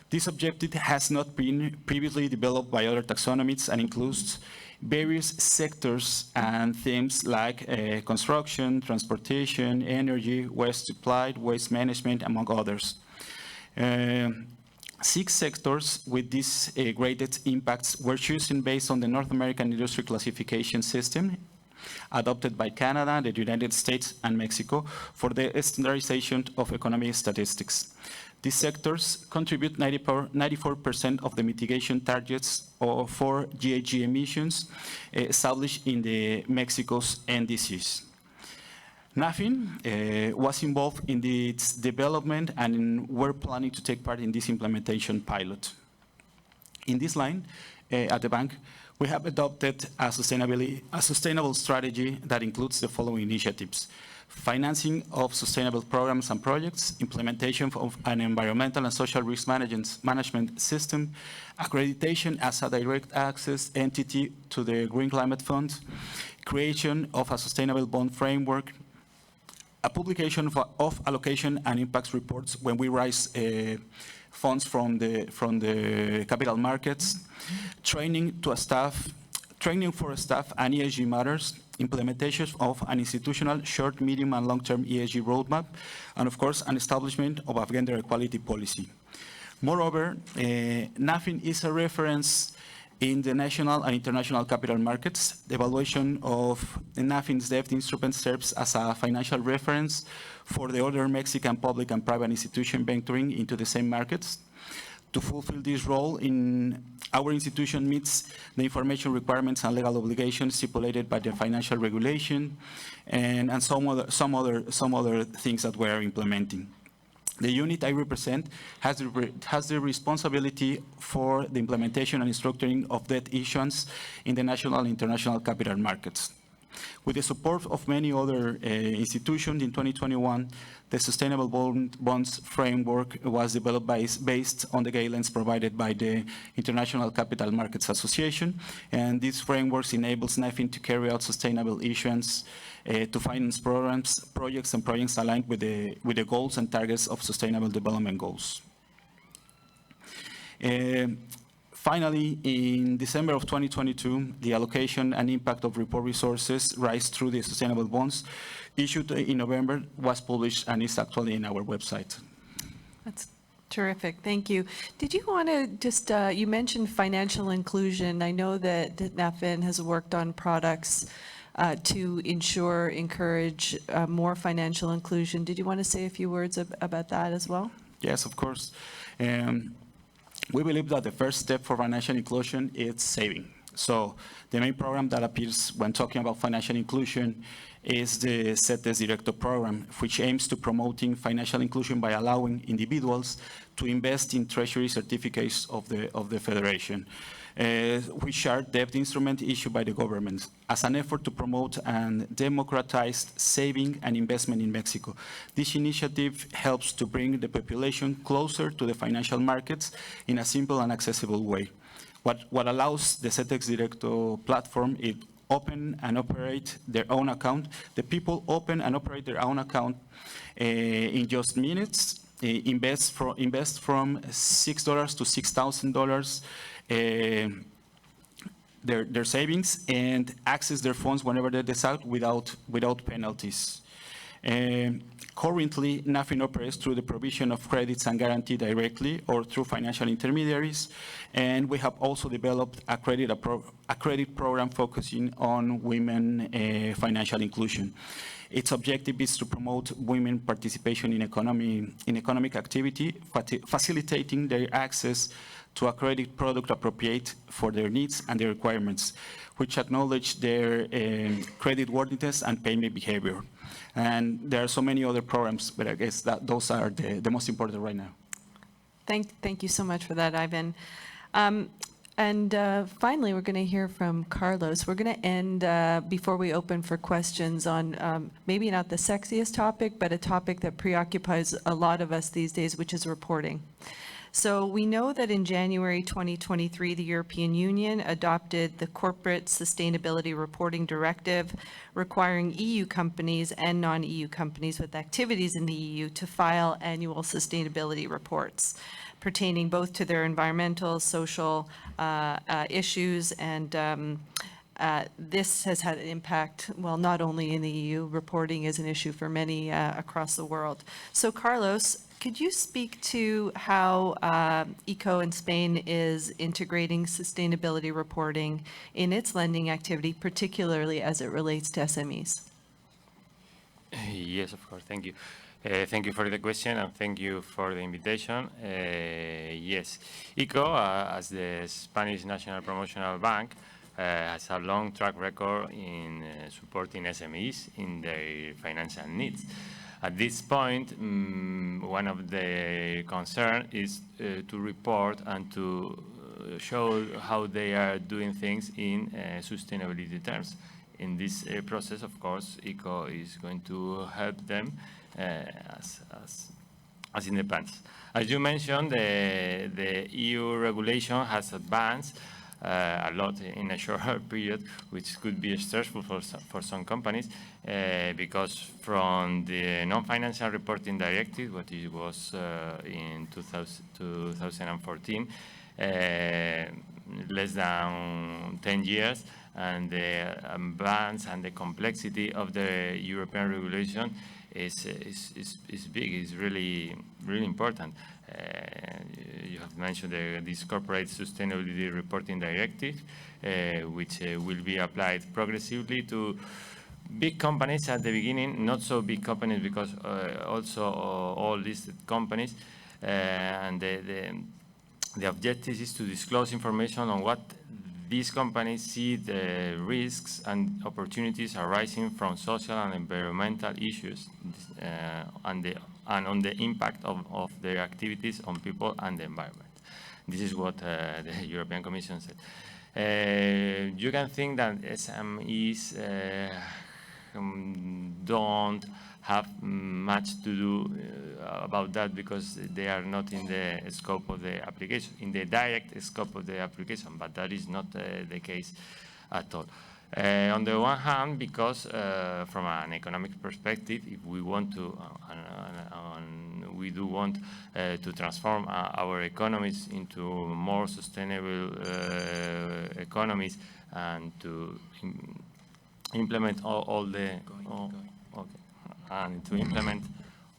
This objective has not been previously developed by other taxonomies and includes various sectors and themes like construction, transportation, energy, waste supply, waste management, among others. 6 sectors with these graded impacts were chosen based on the North American Industry Classification System adopted by Canada, the United States, and Mexico for the standardization of economic statistics. These sectors contribute 94% of the mitigation targets for GHG emissions established in the Mexico's NDCs. NAFIN was involved in its development, and we're planning to take part in this implementation pilot. In this line, at the bank, we have adopted a sustainable strategy that includes the following initiatives: financing of sustainable programs and projects, implementation of an environmental and social risk management system, accreditation as a direct access entity to the Green Climate Fund, creation of a sustainable bond framework, a publication of allocation and impacts reports when we raise funds from the capital markets, training for staff and ESG matters, implementation of an institutional short, medium, and long-term ESG roadmap, and of course, an establishment of a gender equality policy. Moreover, NAFIN is a reference in the national and international capital markets. The evaluation of NAFIN's debt instrument serves as a financial reference for the other Mexican public and private institutions venturing into the same markets. To fulfill this role, our institution meets the information requirements and legal obligations stipulated by the financial regulation and some other things that we are implementing. The unit I represent has the responsibility for the implementation and structuring of debt issuance in the national and international capital markets. With the support of many other institutions, in 2021, the Sustainable Bonds Framework was developed based on the guidelines provided by the International Capital Markets Association. And this framework enables NAFIN to carry out sustainable issuance to finance projects and projects aligned with the goals and targets of Sustainable Development Goals. Finally, in December of 2022, the allocation and impact of report resources raised through the sustainable bonds issued in November was published and is actually in our website. That's terrific. Thank you. Did you want to just, you mentioned financial inclusion. I know that NAFIN has worked on products to encourage more financial inclusion. Did you want to say a few words about that as well? Yes, of course. We believe that the first step for financial inclusion is saving. So the main program that appears when talking about financial inclusion is the CETES Directo program, which aims to promoting financial inclusion by allowing individuals to invest in treasury certificates of the Federation, which are debt instruments issued by the government as an effort to promote and democratized saving and investment in Mexico. This initiative helps to bring the population closer to the financial markets in a simple and accessible way. What allows the CETES Directo platform is open and operate their own account. The people open and operate their own account in just minutes, invest from $6 to $6,000 their savings and access their funds whenever they decide without penalties. Currently, NAFIN operates through the provision of credits and guarantee directly or through financial intermediaries, and we have also developed a credit program focusing on women financial inclusion. Its objective is to promote women participation in economic activity, facilitating their access to a credit product appropriate for their needs and their requirements, which acknowledge their creditworthiness and payment behavior. And there are so many other programs, but I guess that those are the most important right now. Thank you so much for that, Ivan. Finally, we're going to hear from Carlos. We're going to end, before we open for questions, on maybe not the sexiest topic, but a topic that preoccupies a lot of us these days, which is reporting. So we know that in January 2023, the European Union adopted the Corporate Sustainability Reporting Directive, requiring EU companies and non-EU companies with activities in the EU to file annual sustainability reports pertaining both to their environmental, social issues, and this has had an impact, well, not only in the EU. Reporting is an issue for many across the world. So Carlos, could you speak to how ICO in Spain is integrating sustainability reporting in its lending activity, particularly as it relates to SMEs? Yes, of course. Thank you. Thank you for the question and thank you for the invitation. Yes, ICO, as the Spanish National Promotional Bank, has a long track record in supporting SMEs in their financial needs. At this point, one of the concerns is to report and to show how they are doing things in sustainability terms. In this process, of course, ICO is going to help them as in the past. As you mentioned, the EU regulation has advanced a lot in a short period, which could be stressful for some companies, because from the non-financial reporting directive, what it was in 2014, less than 10 years, and the advance and the complexity of the European regulation is big, is really important. You have mentioned this Corporate Sustainability Reporting Directive, which will be applied progressively to big companies at the beginning, not so big companies, because also all listed companies. And the objective is to disclose information on what these companies see the risks and opportunities arising from social and environmental issues, and on the impact of their activities on people and the environment. This is what the European Commission said. You can think that SMEs don't have much to do about that because they are not in the scope of the application, in the direct scope of the application, but that is not the case at all. On the one hand, because from an economic perspective, if we want to, we do want to transform our economies into more sustainable economies and to implement all the and to implement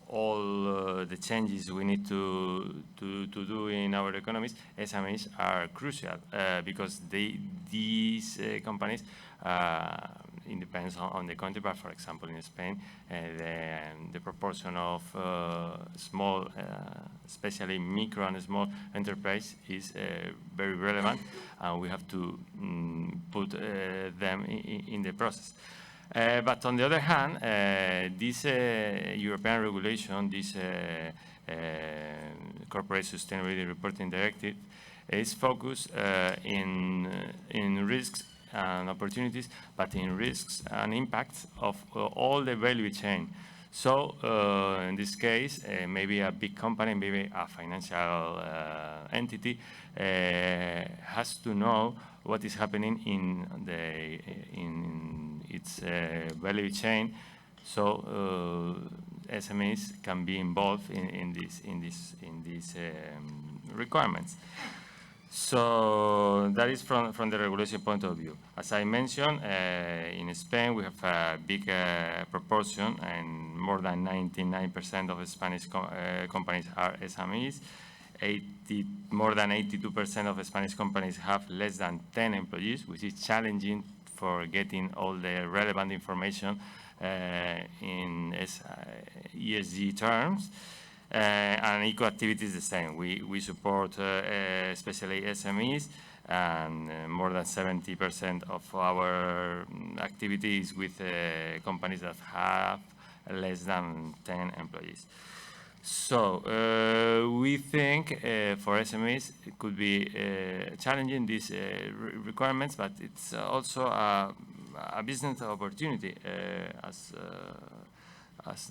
all the changes we need to do in our economies, SMEs are crucial because these companies, it depends on the country, but for example in Spain, the proportion of small, especially micro and small enterprise is very relevant, and we have to put them in the process. But on the other hand, this European regulation, this Corporate Sustainability Reporting Directive, is focused in risks and opportunities, but in risks and impacts of all the value chain. So in this case, maybe a big company, maybe a financial entity has to know what is happening in its value chain. So SMEs can be involved in these requirements. So that is from the regulation point of view. As I mentioned, in Spain we have a big proportion, and more than 99% of Spanish companies are SMEs. More than 82% of Spanish companies have less than 10 employees, which is challenging for getting all the relevant information in ESG terms. And eco-activity is the same. We support especially SMEs, and more than 70% of our activities with companies that have less than 10 employees. So we think for SMEs it could be challenging these requirements, but it's also a business opportunity, as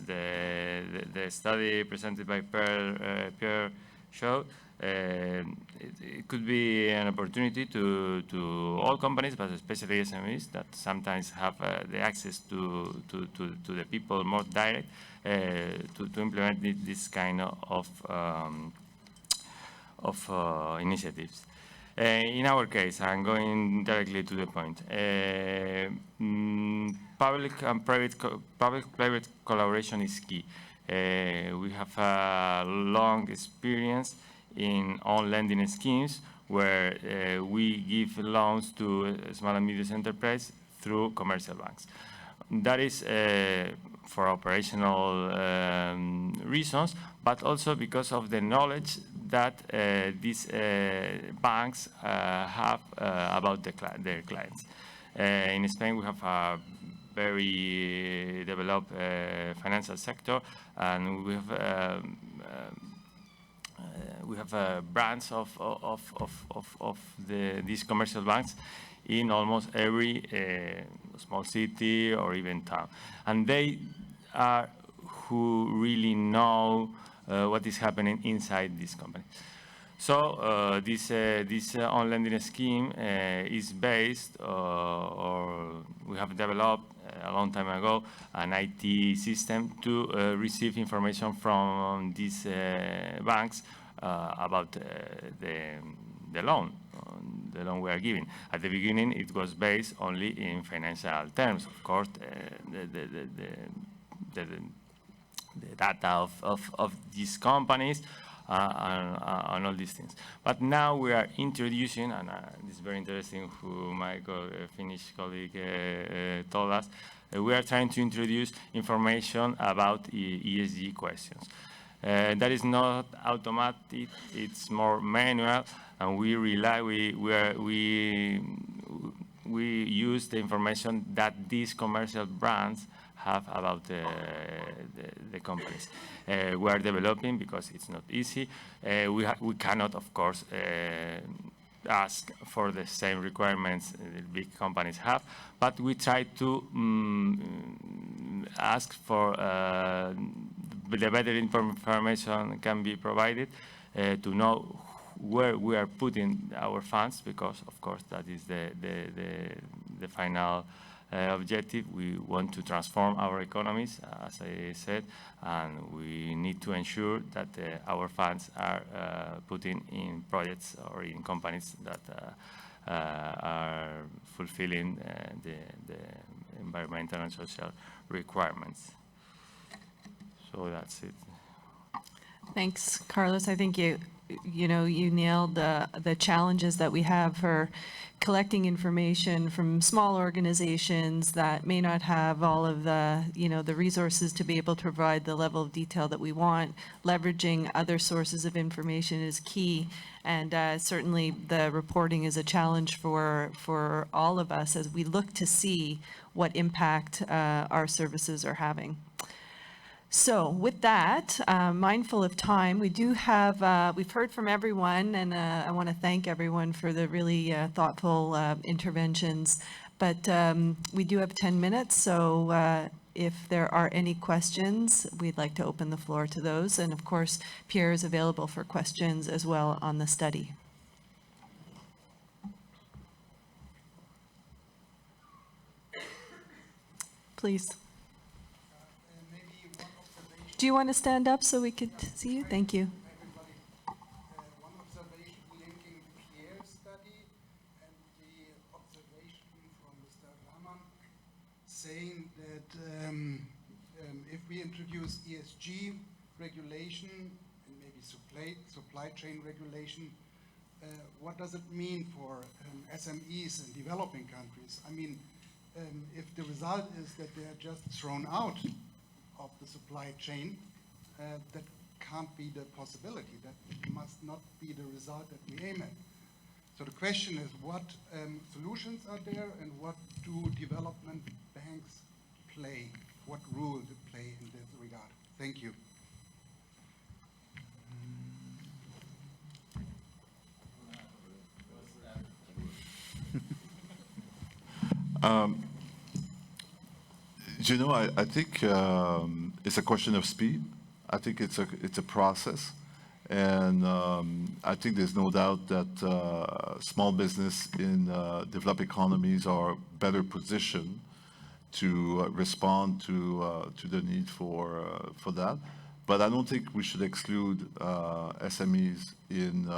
the study presented by Pierre showed. It could be an opportunity to all companies, but especially SMEs that sometimes have the access to the people more direct to implement this kind of initiatives. In our case, I'm going directly to the point. Public and private collaboration is key. We have a long experience in on lending schemes where we give loans to small and medium enterprise through commercial banks. That is for operational reasons, but also because of the knowledge that these banks have about their clients. In Spain, we have a very developed financial sector, and we have a branch of these commercial banks in almost every small city or even town, and they are who really know what is happening inside this company. So this on lending scheme is based, or we have developed a long time ago, an IT system to receive information from these banks about the loan we are giving. At the beginning, it was based only in financial terms. Of course, the data of these companies and all these things. But now we are introducing, and this is very interesting, who my Finnish colleague told us, we are trying to introduce information about ESG questions. That is not automatic, it's more manual, and we use the information that these commercial brands have about the companies. We are developing, because it's not easy. We cannot, of course, ask for the same requirements the big companies have, but we try to ask for the better information can be provided to know where we are putting our funds, because of course that is the final objective. We want to transform our economies, as I said, and we need to ensure that our funds are put in projects or in companies that are fulfilling the environmental and social requirements. So that's it. Thanks, Carlos. I think you nailed the challenges that we have for collecting information from small organizations that may not have all of the, the resources to be able to provide the level of detail that we want. Leveraging other sources of information is key. And certainly the reporting is a challenge for all of us as we look to see what impact our services are having. So with that, mindful of time, we do have, we've heard from everyone, and I want to thank everyone for the really thoughtful interventions. But we do have 10 minutes, so if there are any questions, we'd like to open the floor to those. And of course, Pierre is available for questions as well on the study. Please. Do you want to stand up so we could see you? Thank you. One observation linking Pierre's study and the observation from Mr. Rahman saying that if we introduce ESG regulation and maybe supply chain regulation, what does it mean for SMEs in developing countries? I mean, if the result is that they're just thrown out of the supply chain, that can't be the possibility. That must not be the result that we aim at. So the question is, what solutions are there, and what do development banks play? What role do they play in this regard? Thank you. I think it's a question of speed. I think it's a process, and I think there's no doubt that small business in developed economies are better positioned to respond to the need for that. But I don't think we should exclude SMEs in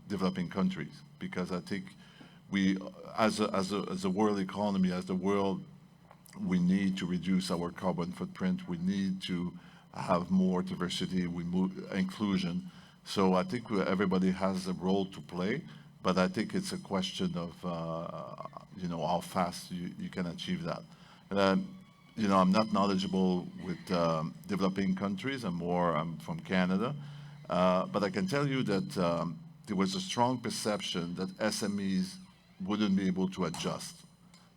developing countries, because I think we, as a world economy, as the world, we need to reduce our carbon footprint. We need to have more diversity, inclusion. So I think everybody has a role to play, but I think it's a question of how fast you can achieve that. And, I'm not knowledgeable with developing countries. I'm from Canada, but I can tell you that there was a strong perception that SMEs wouldn't be able to adjust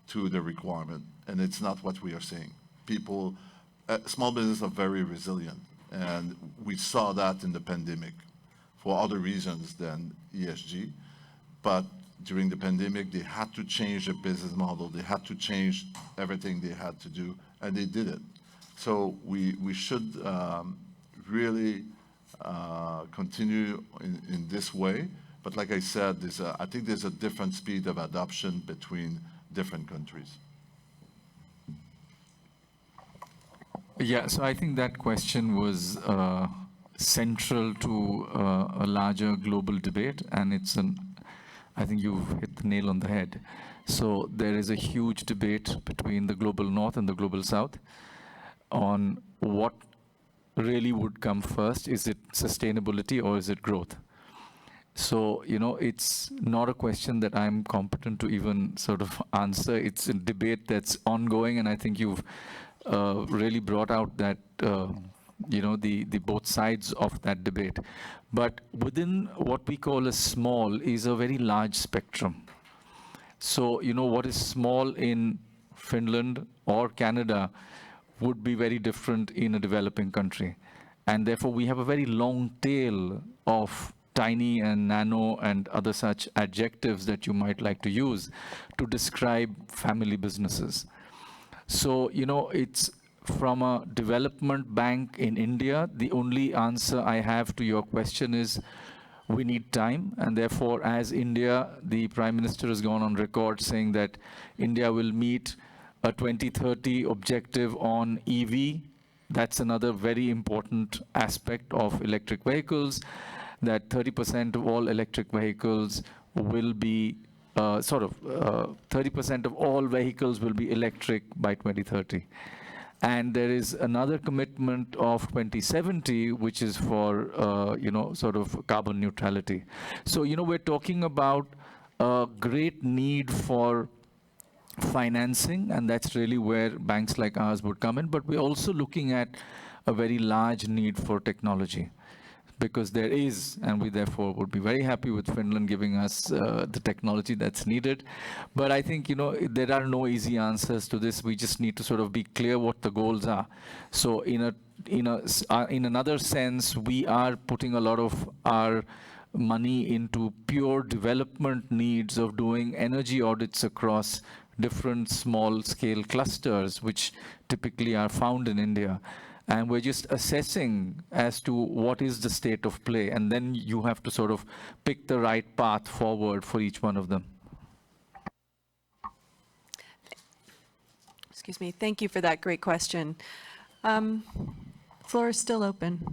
to the requirement, and it's not what we are seeing. Small businesses are very resilient, and we saw that in the pandemic for other reasons than ESG. But during the pandemic, they had to change their business model. They had to change everything they had to do, and they did it. So we should really continue in this way. But like I said, I think there's a different speed of adoption between different countries. Yeah, so I think that question was central to a larger global debate, and I think you've hit the nail on the head. So there is a huge debate between the global north and the global south on what really would come first. Is it sustainability or is it growth? So, it's not a question that I'm competent to even sort of answer. It's a debate that's ongoing, and I think you've really brought out that, the both sides of that debate. But within what we call a small is a very large spectrum. So, what is small in Finland or Canada would be very different in a developing country. And therefore, we have a very long tail of tiny and nano and other such adjectives that you might like to use to describe family businesses. So, you know, it's from a development bank in India, the only answer I have to your question is we need time, and therefore as India, the Prime Minister has gone on record saying that India will meet a 2030 objective on EV. That's another very important aspect of electric vehicles, that 30% of all electric vehicles will be 30% of all vehicles will be electric by 2030. And there is another commitment of 2070, which is for, you know, sort of carbon neutrality. So, you know, we're talking about a great need for financing, and that's really where banks like ours would come in. But we're also looking at a very large need for technology, because there is, and we therefore would be very happy with Finland giving us the technology that's needed. But I think, you know, there are no easy answers to this. We just need to sort of be clear what the goals are. So in another sense, we are putting a lot of our money into pure development needs of doing energy audits across different small-scale clusters, which typically are found in India. And we're just assessing as to what is the state of play. And then you have to sort of pick the right path forward for each one of them. Excuse me. Thank you for that great question. Floor is still open.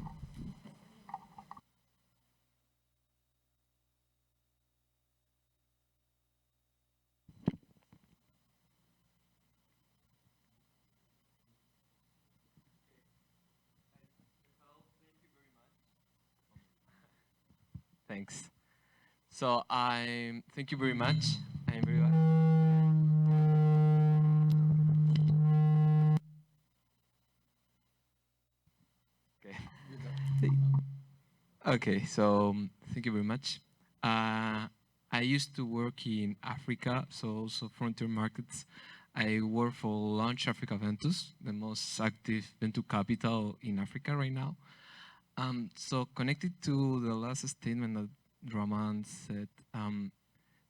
Thanks. So thank you very much. I'm very okay. Okay, so thank you very much. I used to work in Africa, so also frontier markets. I work for Launch Africa Ventus, the most active venture capital in Africa right now. So connected to the last statement that Raman said,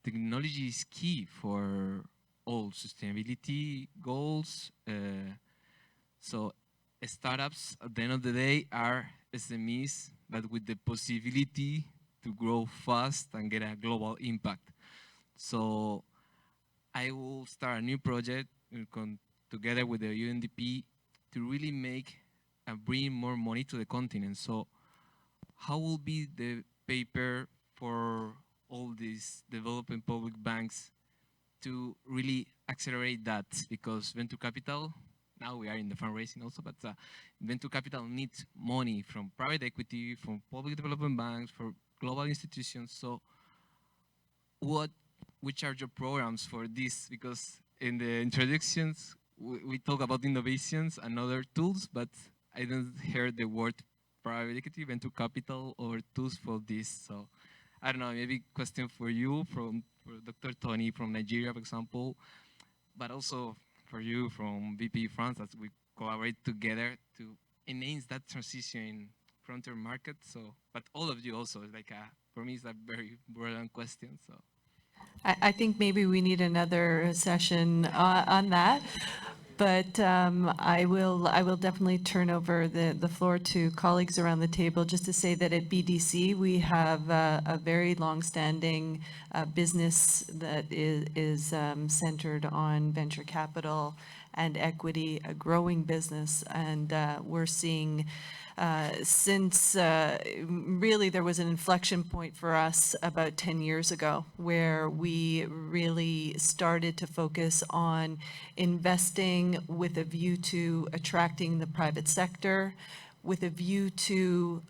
technology is key for all sustainability goals. So startups at the end of the day are SMEs, but with the possibility to grow fast and get a global impact. So I will start a new project together with the UNDP to really bring more money to the continent. So how will be the paper for all these developing public banks to really accelerate that? Because venture capital, now we are in the fundraising also, but venture capital needs money from private equity, from public development banks, for global institutions. So which are your programs for this? Because in the introductions, we talk about innovations and other tools, but I don't hear the word private equity, venture capital, or tools for this. So I don't know, maybe question for you, for Dr. Tony from Nigeria, for example, but also for you from BP France, as we collaborate together to enhance that transition in frontier market. So, but all of you also, like for me, it's a very brilliant question. So. I think maybe we need another session on that, but I will definitely turn over the floor to colleagues around the table just to say that at BDC we have a very long-standing business that is centered on venture capital and equity, a growing business, and we're seeing since really there was an inflection point for us about 10 years ago where we really started to focus on investing with a view to attracting the private sector, with a view to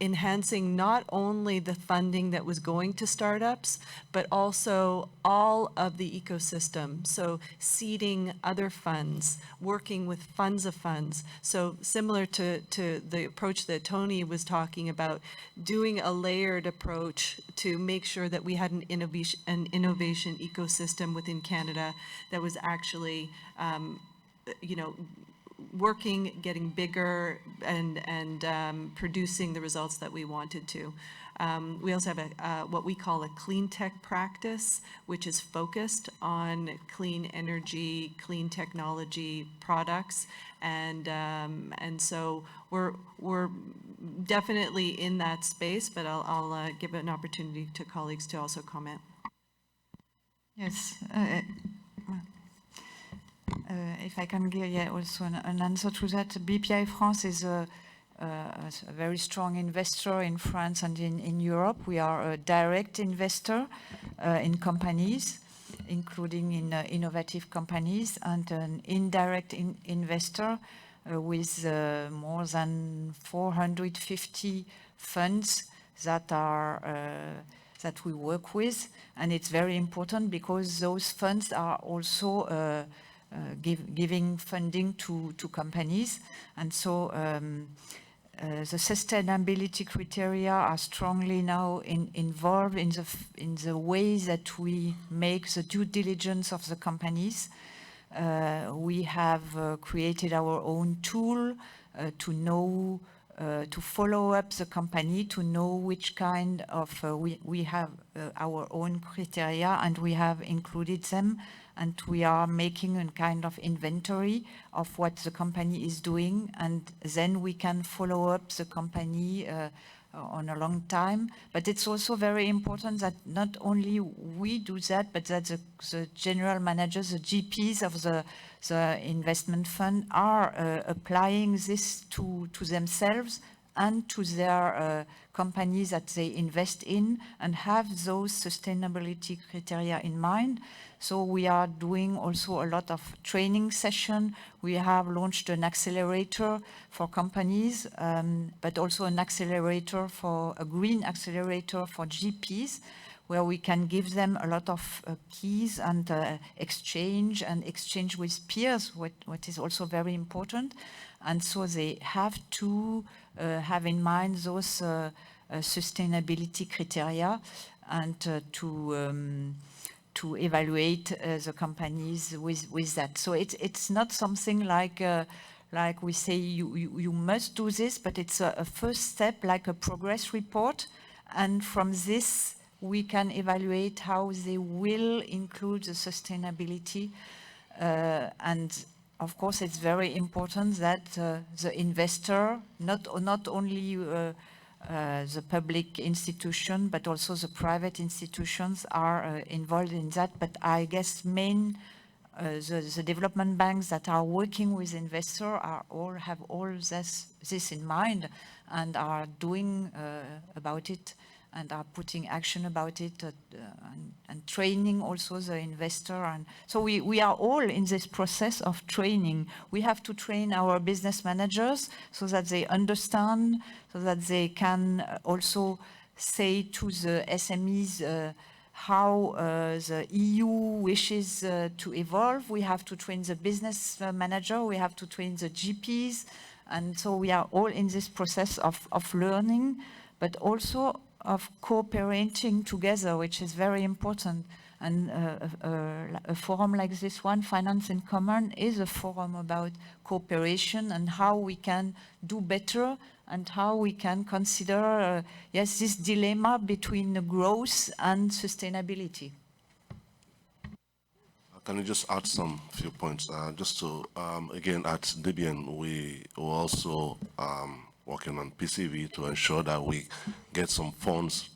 enhancing not only the funding that was going to startups, but also all of the ecosystem. So seeding other funds, working with funds of funds. So similar to the approach that Tony was talking about, doing a layered approach to make sure that we had an innovation ecosystem within Canada that was actually, working, getting bigger, and producing the results that we wanted to. We also have what we call a clean tech practice, which is focused on clean energy, clean technology products. And so we're definitely in that space, but I'll give an opportunity to colleagues to also comment. Yes. If I can give also an answer to that, BPI France is a very strong investor in France and in Europe. We are a direct investor in companies, including in innovative companies, and an indirect investor with more than 450 funds that we work with. And it's very important because those funds are also giving funding to companies. And so the sustainability criteria are strongly now involved in the way that we make the due diligence of the companies. We have created our own tool to know, to follow up the company, to know which kind of, we have our own criteria and we have included them, and we are making a kind of inventory of what the company is doing, and then we can follow up the company on a long time. But it's also very important that not only we do that, but that the general managers, the GPs of the investment fund are applying this to themselves and to their companies that they invest in, and have those sustainability criteria in mind. So we are doing also a lot of training session. We have launched an accelerator for companies, but also an accelerator for a green accelerator for GPs, where we can give them a lot of keys and exchange with peers, what is also very important. And so they have to have in mind those sustainability criteria and to evaluate the companies with that. So it's not something like we say you must do this, but it's a first step, like a progress report. And from this, we can evaluate how they will include the sustainability. And of course, it's very important that the investor, not only the public institution, but also the private institutions are involved in that. But I guess the development banks that are working with investors have all this in mind and are doing about it and are putting action about it and training also the investor. And so we are all in this process of training. We have to train our business managers so that they understand, so that they can also say to the SMEs how the EU wishes to evolve. We have to train the business manager, we have to train the GPs. And so we are all in this process of learning, but also of cooperating together, which is very important. And a forum like this one, Finance in Common, is a forum about cooperation and how we can do better and how we can consider, this dilemma between growth and sustainability. Can you just add some few points? Just to, again, at DBN, we were also working on PCV to ensure that we get some funds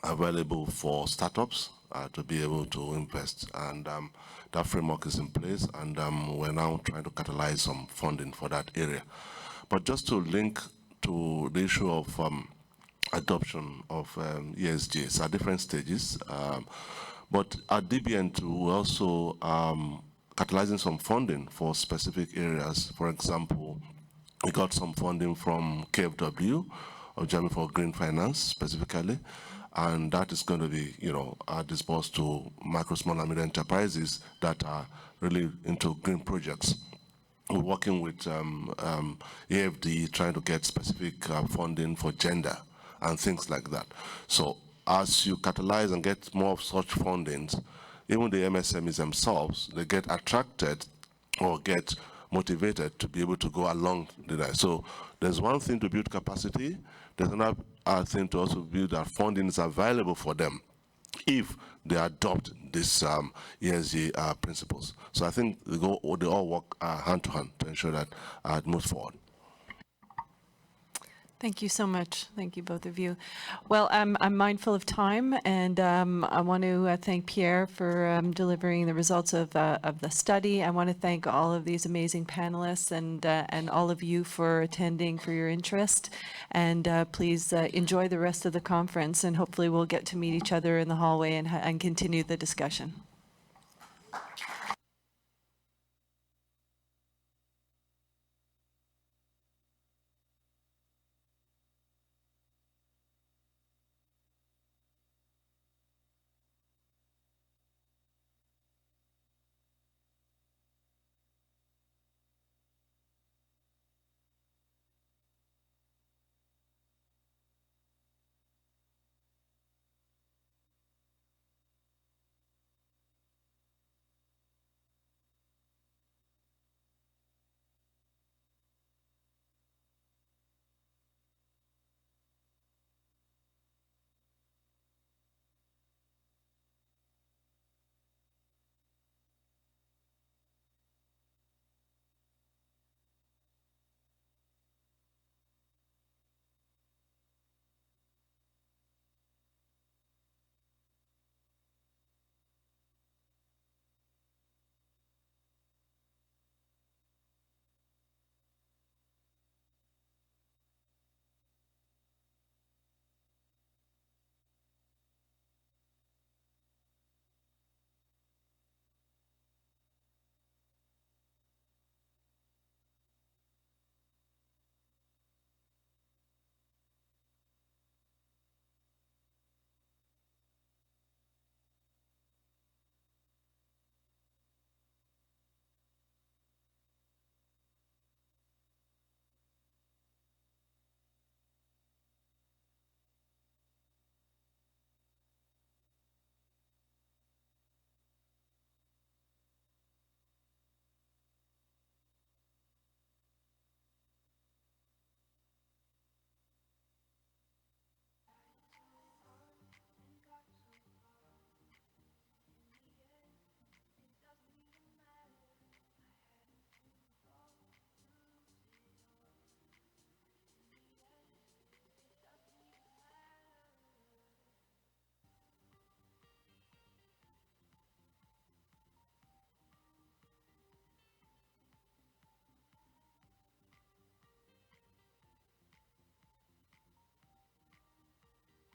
available for startups to be able to invest. And that framework is in place, and we're now trying to catalyze some funding for that area. But just to link to the issue of adoption of ESG, it's at different stages. But at DBN2, we're also catalyzing some funding for specific areas. For example, we got some funding from KfW, or Germany for Green Finance specifically, and that is going to be, disbursed to micro, small, and medium enterprises that are really into green projects. We're working with AFD, trying to get specific funding for gender and things like that. So as you catalyze and get more of such fundings, even the MSMEs themselves, they get attracted or get motivated to be able to go along the line. So there's one thing to build capacity, there's another thing to also view that funding is available for them if they adopt these ESG principles. So I think they all work hand to hand to ensure that it moves forward. Thank you so much. Thank you, both of you. Well, I'm mindful of time, and I want to thank Pierre for delivering the results of the study. I want to thank all of these amazing panelists and all of you for attending, for your interest. And please enjoy the rest of the conference, and hopefully we'll get to meet each other in the hallway and continue the discussion.